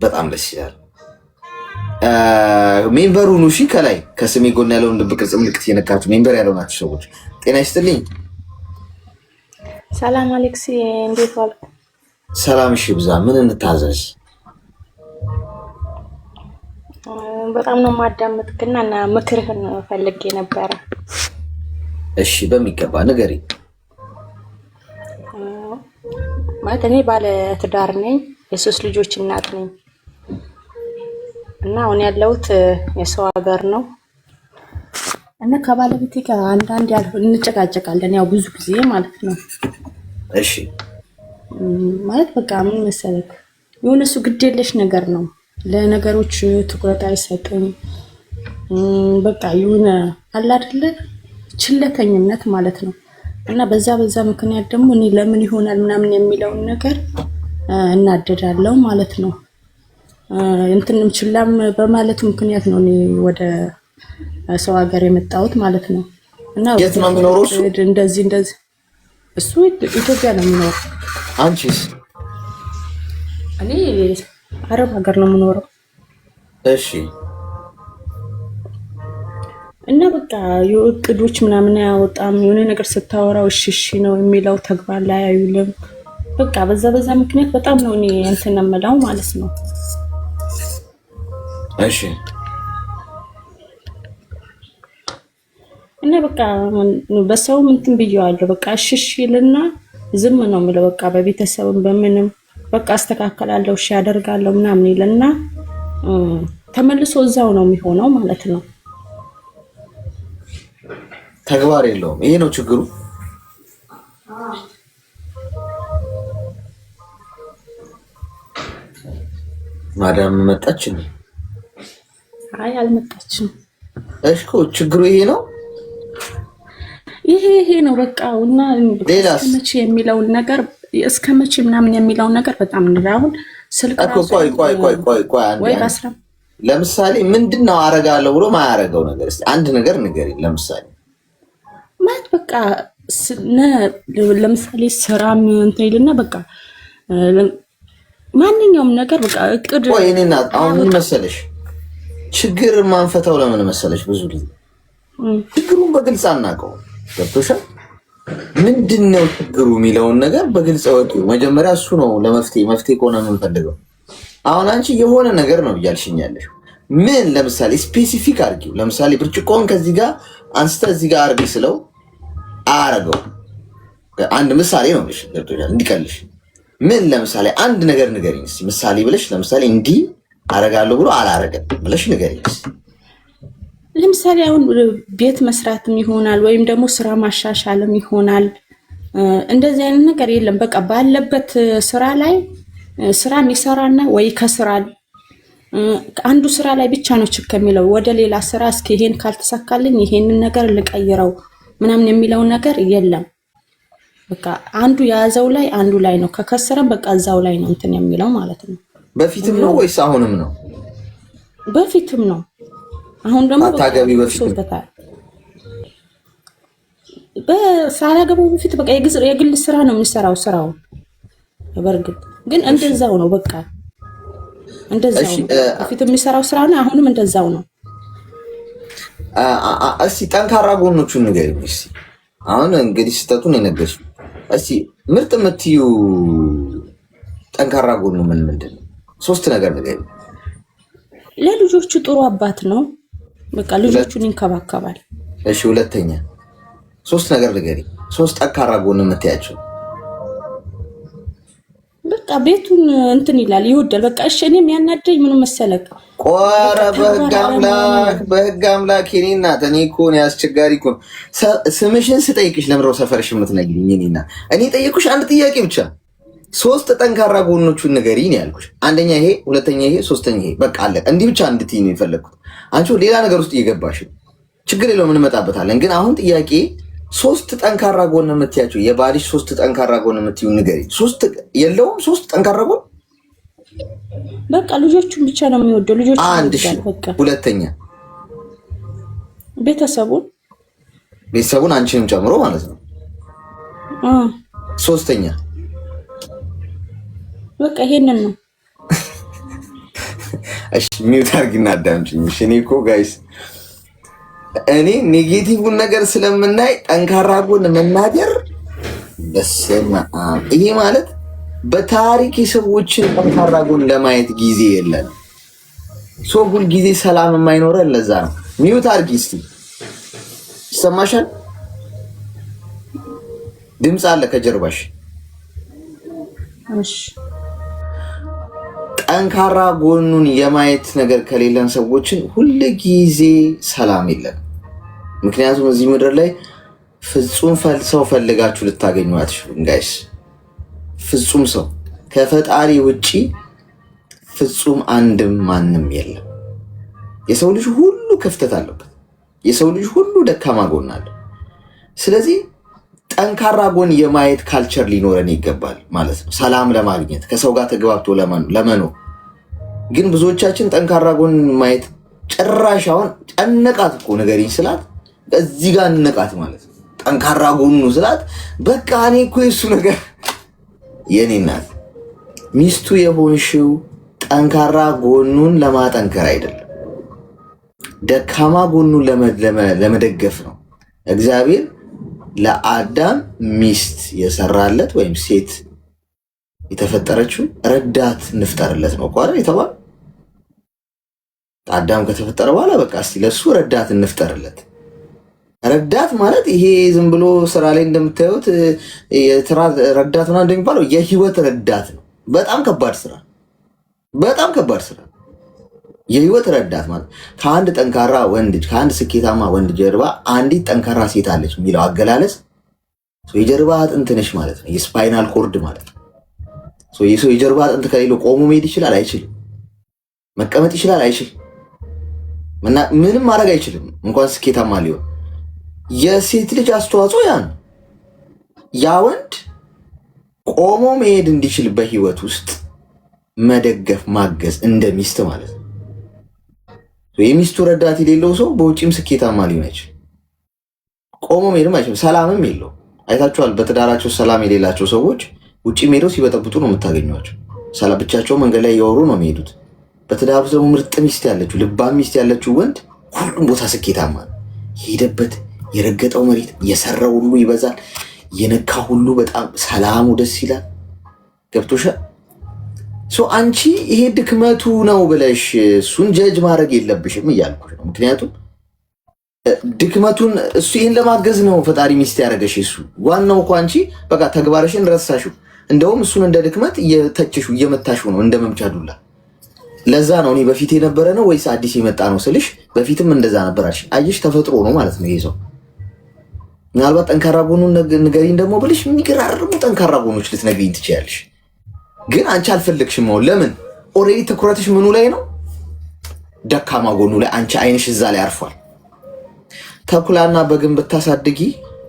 በጣም ደስ ይላል። ሜምበሩ ኑ። እሺ ከላይ ከስሜ ጎን ያለውን ልብ ቅርጽ ምልክት እየነካችሁ ሜምበር ያልሆናችሁ ሰዎች ጤና ይስጥልኝ። ሰላም አሌክስ፣ እንዴት ዋልክ? ሰላም። እሺ ብዛ ምን እንታዘዝ? በጣም ነው ማዳመጥክና እና ምክርህን ፈልጌ ነበረ። እሺ በሚገባ ንገሪ። ማለት እኔ ባለ ትዳር ነኝ፣ የ3 ልጆች እናት ነኝ እና አሁን ያለሁት የሰው ሀገር ነው። እና ከባለቤቴ ጋር አንዳንድ እንጨቃጨቃለን፣ ያው ብዙ ጊዜ ማለት ነው። እሺ ማለት በቃ ምን መሰለክ የሆነ እሱ ግዴለሽ ነገር ነው፣ ለነገሮች ትኩረት አይሰጥም። በቃ የሆነ አለ አይደለ ችለተኝነት ማለት ነው። እና በዛ ምክንያት ደግሞ እኔ ለምን ይሆናል ምናምን የሚለውን ነገር እናደዳለው ማለት ነው። እንትንም ችላም በማለት ምክንያት ነው እኔ ወደ ሰው ሀገር የመጣሁት ማለት ነው። እና የት ነው የሚኖረው እሱ? እንደዚህ እሱ ኢትዮጵያ ነው የሚኖረው። አንቺስ? እኔ አረብ ሀገር ነው የምኖረው። እሺ። እና በቃ የእቅዶች ምናምን አያወጣም። የሆነ ነገር ስታወራው እሺ ነው የሚለው፣ ተግባር ላይ አይውልም። በቃ በዛ ምክንያት በጣም ነው እኔ እንትን የምለው ማለት ነው። እሺ። እና በቃ በሰው እንትን ብየዋለሁ። በቃ እሺ ይልና ዝም ነው የምለው። በቃ በቤተሰብም በምንም በቃ አስተካከላለሁ፣ እሺ ያደርጋለሁ ምናምን ይልና ተመልሶ እዛው ነው የሚሆነው ማለት ነው። ተግባር የለውም። ይሄ ነው ችግሩ። ማዳም መጣች እንዴ? አይ አልመጣችም። እሺ ችግሩ ይሄ ነው። ይሄ ነው በቃ። እና እስከመቼ የሚለውን ነገር እስከመቼ ምናምን የሚለውን ነገር በጣም አሁን ስልክ ቆይ ለምሳሌ ምንድነው አረጋለሁ ብሎ ማያረገው ነገር እስቲ አንድ ነገር ንገሪኝ። ለምሳሌ ማለት በቃ ለምሳሌ ስራም እንትን ይልና በቃ ማንኛውም ነገር በቃ እቅድ እኔና አሁን ምን መሰለሽ ችግር ማንፈታው ለምን መሰለሽ ብዙ ጊዜ ችግሩን በግልጽ አናውቀው። ገብቶሻል? ምንድነው ችግሩ የሚለውን ነገር በግልጽ ወጡ። መጀመሪያ እሱ ነው መፍትሄ ከሆነ የምንፈልገው። አሁን አንቺ የሆነ ነገር ነው እያልሽኛለሽ። ምን ለምሳሌ ስፔሲፊክ አድርጊው። ለምሳሌ ብርጭቆን ከዚህ ጋር አንስተ እዚህ ጋር አርጊ ስለው አረገው። አንድ ምሳሌ ነው ልሽ ገብቶሻል? እንዲቀልሽ ምን ለምሳሌ አንድ ነገር ንገሪኝ እስኪ ምሳሌ ብለሽ ለምሳሌ እንዲህ አረጋለሁ ብሎ አላረገም ብለሽ ንገሪኝ እስኪ። ለምሳሌ አሁን ቤት መስራትም ይሆናል ወይም ደግሞ ስራ ማሻሻልም ይሆናል። እንደዚህ አይነት ነገር የለም። በቃ ባለበት ስራ ላይ ስራ የሚሰራና ወይ ከስራ አንዱ ስራ ላይ ብቻ ነው ችክ የሚለው ወደ ሌላ ስራ እስኪ ይሄን ካልተሳካልኝ ይሄንን ነገር ልቀይረው ምናምን የሚለው ነገር የለም። በቃ አንዱ የያዘው ላይ አንዱ ላይ ነው። ከከሰረም በቃ እዛው ላይ ነው እንትን የሚለው ማለት ነው። በፊትም ነው ወይስ አሁንም ነው? በፊትም ነው። አሁን ደግሞ አታገቢ በፊት ሳላገባው በፊት በቃ የግል ስራ ነው የሚሰራው ስራው። በርግጥ ግን እንደዛው ነው በቃ እንደዛው ነው። በፊት የሚሰራው ስራ ነው፣ አሁንም እንደዛው ነው። እስቲ ጠንካራ ጎኖቹን ንገሪኝ እስቲ። አሁን እንግዲህ ስህተቱን የነገርሽ እስቲ ምርጥ የምትዩ ጠንካራ ጎኑ ምንድን ነው? ሶስት ነገር ንገሪኝ። ለልጆቹ ጥሩ አባት ነው። በቃ ልጆቹን ይንከባከባል። እሺ ሁለተኛ? ሶስት ነገር ንገሪኝ። ሶስት ጠንካራ ጎን የምትያቸው። በቃ ቤቱን እንትን ይላል፣ ይወዳል። በቃ እሺ እኔም ያናደኝ ምን መሰለክ ቆረ በህግ አምላክ የኔ እናት፣ እኔ እኮ ነው አስቸጋሪ እኮ። ስምሽን ስጠይቅሽ ለምረው ሰፈርሽ የምትነግሪኝ የኔ እናት? እኔ ጠየቅኩሽ አንድ ጥያቄ ብቻ። ሶስት ጠንካራ ጎኖቹን ንገሪኝ ያልኩሽ። አንደኛ ይሄ፣ ሁለተኛ ይሄ፣ ሶስተኛ ይሄ። በቃ አለ። እንዲህ ብቻ እንድትይ ነው የፈለግኩት። አንቺ ሌላ ነገር ውስጥ እየገባሽ ችግር የለውም እንመጣበታለን። ግን አሁን ጥያቄ ሶስት ጠንካራ ጎን የምትያቸው የባልሽ ሶስት ጠንካራ ጎን የምትዩ ንገሪኝ። ሶስት የለውም? ሶስት ጠንካራ ጎን በቃ ልጆቹን ብቻ ነው የሚወደው። ልጆቹ አንድ ሺ። ሁለተኛ ቤተሰቡን አንቺንም ጨምሮ ማለት ነው። ሶስተኛ በቃ ይሄንን ነው። እሺ ሚውት አድርጊና አዳምጪኝ። እኔ እኮ ጋይስ እኔ ኔጌቲቭን ነገር ስለምናይ ጠንካራ ጎን መናገር በስመ አብ። ይሄ ማለት በታሪክ የሰዎችን ጠንካራ ጎን ለማየት ጊዜ የለንም። ሰው ሁል ጊዜ ሰላም የማይኖረን ለዛ ነው። ሚውት አድርጊ እስቲ። ይሰማሻል? ድምፅ አለ ከጀርባሽ። እሺ ጠንካራ ጎኑን የማየት ነገር ከሌለን ሰዎችን ሁል ጊዜ ሰላም የለንም። ምክንያቱም እዚህ ምድር ላይ ፍጹም ሰው ፈልጋችሁ ልታገኙ አትችሉም ጋይስ። ፍጹም ሰው ከፈጣሪ ውጪ ፍጹም አንድም ማንም የለም። የሰው ልጅ ሁሉ ክፍተት አለበት። የሰው ልጅ ሁሉ ደካማ ጎን አለው። ስለዚህ ጠንካራ ጎን የማየት ካልቸር ሊኖረን ይገባል ማለት ነው፣ ሰላም ለማግኘት ከሰው ጋር ተግባብቶ ለመኖር። ግን ብዙዎቻችን ጠንካራ ጎን ማየት ጭራሽ አሁን ጨነቃት እኮ ንገሪኝ ስላት እዚህ ጋር እንነቃት ማለት ነው። ጠንካራ ጎኑ ስላት በቃ እኔ እኮ የሱ ነገር የኔ እናት ሚስቱ የሆንሽው ጠንካራ ጎኑን ለማጠንከር አይደለም፣ ደካማ ጎኑን ለመደገፍ ነው። እግዚአብሔር ለአዳም ሚስት የሰራለት ወይም ሴት የተፈጠረችው ረዳት እንፍጠርለት ነው እኮ አይደል የተባለው። አዳም ከተፈጠረ በኋላ በቃ እስቲ ለሱ ረዳት እንፍጠርለት። ረዳት ማለት ይሄ ዝም ብሎ ስራ ላይ እንደምታዩት ረዳት ምናምን እንደሚባለው የህይወት ረዳት ነው። በጣም ከባድ ስራ፣ በጣም ከባድ ስራ። የህይወት ረዳት ማለት ከአንድ ጠንካራ ወንድ ከአንድ ስኬታማ ወንድ ጀርባ አንዲት ጠንካራ ሴት አለች የሚለው አገላለጽ የጀርባ አጥንት ነሽ ማለት ነው። የስፓይናል ኮርድ ማለት ነው። የሰው የጀርባ አጥንት ከሌለው ቆሞ መሄድ ይችላል? አይችልም። መቀመጥ ይችላል? አይችልም። ምንም ማድረግ አይችልም፣ እንኳን ስኬታማ ሊሆን። የሴት ልጅ አስተዋጽኦ ያ ነው። ያ ወንድ ቆሞ መሄድ እንዲችል በህይወት ውስጥ መደገፍ ማገዝ፣ እንደ ሚስት ማለት ነው። የሚስቱ ረዳት የሌለው ሰው በውጪም ስኬታማ ሊሆን አይችልም። ቆሞ መሄድም አይችልም። ሰላምም የለው። አይታችኋል። በትዳራቸው ሰላም የሌላቸው ሰዎች ውጪ ሄደው ሲበጠብጡ ነው የምታገኟቸው። ብቻቸው መንገድ ላይ እያወሩ ነው የሚሄዱት። በትዳር ውስጥ ደግሞ ምርጥ ሚስት ያለችው ልባም ሚስት ያለችው ወንድ ሁሉም ቦታ ስኬታማ ነው። የሄደበት የረገጠው መሬት የሰራው ሁሉ ይበዛል። የነካ ሁሉ በጣም ሰላሙ ደስ ይላል። ገብቶሻል? አንቺ ይሄ ድክመቱ ነው ብለሽ እሱን ጀጅ ማድረግ የለብሽም እያልኩሽ ነው። ምክንያቱም ድክመቱን እሱ ይህን ለማገዝ ነው ፈጣሪ ሚስት ያደረገሽ። እሱ ዋናው እኮ አንቺ በቃ ተግባርሽን ረሳሽው። እንደውም እሱን እንደ ድክመት እየተችሽው እየመታሽው ነው፣ እንደ መምቻ ዱላ። ለዛ ነው እኔ በፊት የነበረ ነው ወይስ አዲስ የመጣ ነው ስልሽ በፊትም እንደዛ ነበራሽ። አየሽ፣ ተፈጥሮ ነው ማለት ነው ይሄ ሰው። ምናልባት ጠንካራ ጎኑን ንገሪኝ ደግሞ ብልሽ የሚገራርሙ ጠንካራ ጎኖች ልትነግሪኝ ትችያለሽ። ግን አንቺ አልፈለግሽም። ለምን? ኦልሬዲ ትኩረትሽ ምኑ ላይ ነው? ደካማ ጎኑ ላይ። አንቺ አይንሽ እዛ ላይ አርፏል። ተኩላና በግን ብታሳድጊ፣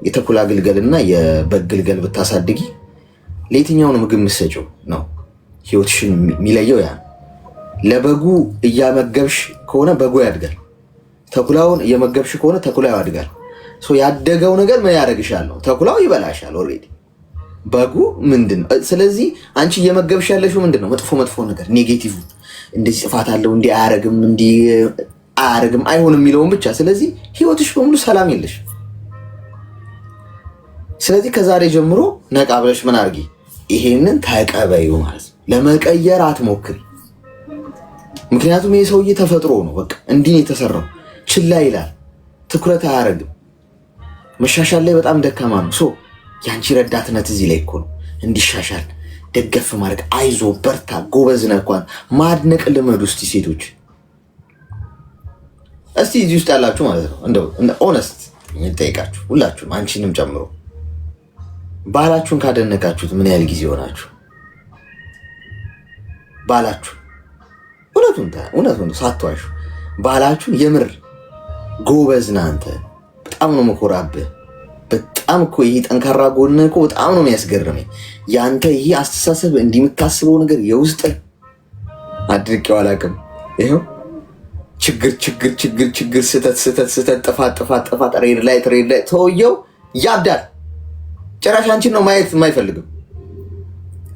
የተኩላ ግልገልና የበግ ግልገል ብታሳድጊ ለየትኛው ነው ምግብ የምትሰጪው? ነው ህይወትሽን የሚለየው ያ። ለበጉ እያመገብሽ ከሆነ በጉ ያድጋል። ተኩላውን እየመገብሽ ከሆነ ተኩላው ያድጋል። ያደገው ነገር ምን ያደርግሻል ነው? ተኩላው ይበላሻል ኦልሬዲ። በጉ ምንድን ነው? ስለዚህ አንቺ እየመገብሽ ያለሽው ምንድን ነው? መጥፎ ነገር፣ ኔጌቲቭ፣ እንደዚህ ጽፋት አለው፣ እንዲህ አያረግም፣ እንዲህ አያረግም፣ አይሆንም የሚለውን ብቻ። ስለዚህ ህይወትሽ በሙሉ ሰላም የለሽ። ስለዚህ ከዛሬ ጀምሮ ነቃ ብለሽ ምን አድርጊ? ይሄንን ተቀበዩ ማለት ነው። ለመቀየር አትሞክሪ። ምክንያቱም ይሄ ሰውዬ ተፈጥሮ ነው፣ በቃ እንዲህ ነው የተሰራው። ችላ ይላል፣ ትኩረት አያረግም፣ መሻሻል ላይ በጣም ደካማ ነው። የአንቺ ረዳትነት እዚህ ላይ እኮ ነው። እንዲሻሻል ደገፍ ማድረግ፣ አይዞ በርታ፣ ጎበዝ ነህ እንኳን ማድነቅ ልመዱ። እስቲ ሴቶች፣ እስቲ እዚህ ውስጥ ያላችሁ ማለት ነው እንደው ኦነስት የምጠይቃችሁ ሁላችሁም፣ አንቺንም ጨምሮ ባላችሁን ካደነቃችሁት ምን ያህል ጊዜ ሆናችሁ? ባላችሁ እውነቱን ሳትዋሹ ባላችሁን የምር ጎበዝ ነህ አንተ፣ በጣም ነው መኮራብህ፣ በጣም እኮ ይሄ ጠንካራ ጎን እኮ በጣም ነው የሚያስገርመኝ። ያንተ ይሄ አስተሳሰብ እንዲህ የምታስበው ነገር የውስጥ አድርቄው አላውቅም። ይኸው ችግር፣ ስህተት፣ ጥፋት፣ ሬድ ላይ ተወየው ያብዳል። ጭራሽ አንቺን ነው ማየት የማይፈልግም።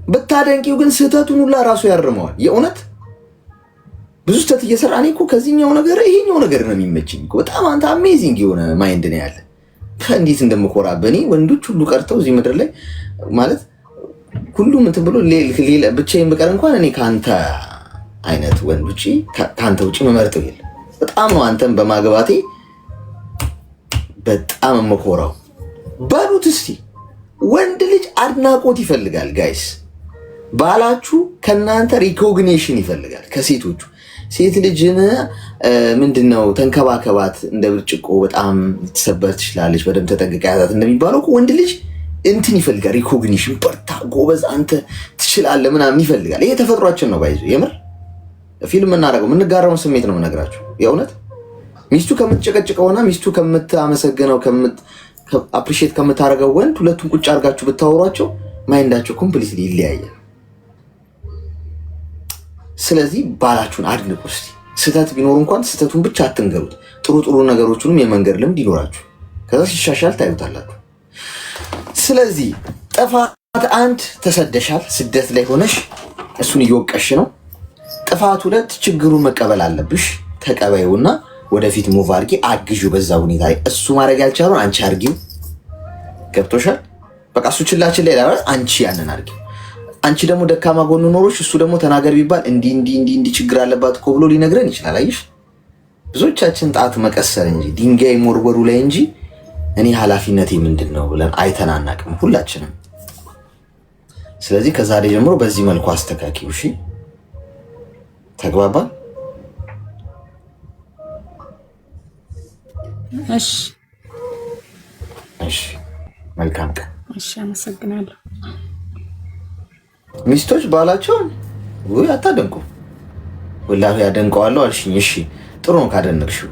ብታደንቂው ግን ስህተቱን ሁላ ራሱ ያርመዋል። የእውነት ብዙ ስህተት እየሰራ እኔ እኮ ከዚህኛው ነገር ይሄኛው ነገር ነው የሚመችኝ እኮ በጣም አንተ አሜዚንግ የሆነ ማይንድ ነው ያለ። እንዴት እንደምኮራ በእኔ ወንዶች ሁሉ ቀርተው እዚህ ምድር ላይ ማለት ሁሉም እንትን ብሎ ብቻዬን ብቀር እንኳን እኔ ከአንተ አይነት ወንድ ውጭ ከአንተ ውጭ መመርጠው የለም። በጣም ነው አንተን በማግባቴ በጣም የምኮራው። በሉት እስቲ ወንድ ልጅ አድናቆት ይፈልጋል ጋይስ። ባላችሁ ከእናንተ ሪኮግኒሽን ይፈልጋል ከሴቶቹ። ሴት ልጅን ምንድነው ተንከባከባት፣ እንደ ብርጭቆ በጣም ልትሰበር ትችላለች፣ በደንብ ተጠንቅቃ ያዛት እንደሚባለው ወንድ ልጅ እንትን ይፈልጋል፣ ሪኮግኒሽን፣ በርታ፣ ጎበዝ፣ አንተ ትችላለህ ምናምን ይፈልጋል። ይሄ ተፈጥሯችን ነው። ባይዞ የምር ፊልም የምናደርገው የምንጋራውን ስሜት ነው የምነግራችሁ። የእውነት ሚስቱ ከምትጨቀጭቀውና ሚስቱ ከምታመሰግነው አፕሪሺየት ከምታደርገው ወንድ ሁለቱን ቁጭ አድርጋችሁ ብታወሯቸው ማይንዳቸው ኮምፕሊትሊ ይለያያል። ስለዚህ ባላችሁን አድንቁ እስቲ። ስህተት ቢኖር እንኳን ስህተቱን ብቻ አትንገሩት። ጥሩ ጥሩ ነገሮችንም የመንገድ ልምድ ይኖራችሁ። ከዛ ሲሻሻል ታዩታላችሁ። ስለዚህ ጥፋት 1 ተሰደሻል፣ ስደት ላይ ሆነሽ እሱን እየወቀሽ ነው። ጥፋት 2 ችግሩን መቀበል አለብሽ። ተቀበዩና ወደፊት ሙቭ አድርጊ፣ አግዡ። በዛ ሁኔታ ላይ እሱ ማድረግ ያልቻለውን አንቺ አድርጊው። ገብቶሻል? በቃ እሱ ችላችን ላይ ላወራ፣ አንቺ ያንን አድርጊው። አንቺ ደግሞ ደካማ ጎን ኖሮሽ እሱ ደግሞ ተናገር ቢባል እንዲ ችግር አለባት እኮ ብሎ ሊነግረን ይችላል። አየሽ፣ ብዙዎቻችን ጣት መቀሰር እንጂ ድንጋይ ሞርወሩ ላይ እንጂ እኔ ኃላፊነቴ ምንድን ነው ብለን አይተናናቅም ሁላችንም። ስለዚህ ከዛሬ ጀምሮ በዚህ መልኩ አስተካክዩ። እሺ፣ ተግባባን? እሺ፣ እሺ። መልካም ቀን። እሺ፣ አመሰግናለሁ። ሚስቶች ባላቸውን ወይ አታደንቁ። ወላሂ ያደንቀዋለሁ አልሽኝ። እሺ፣ ጥሩ ነው ካደነቅሽው።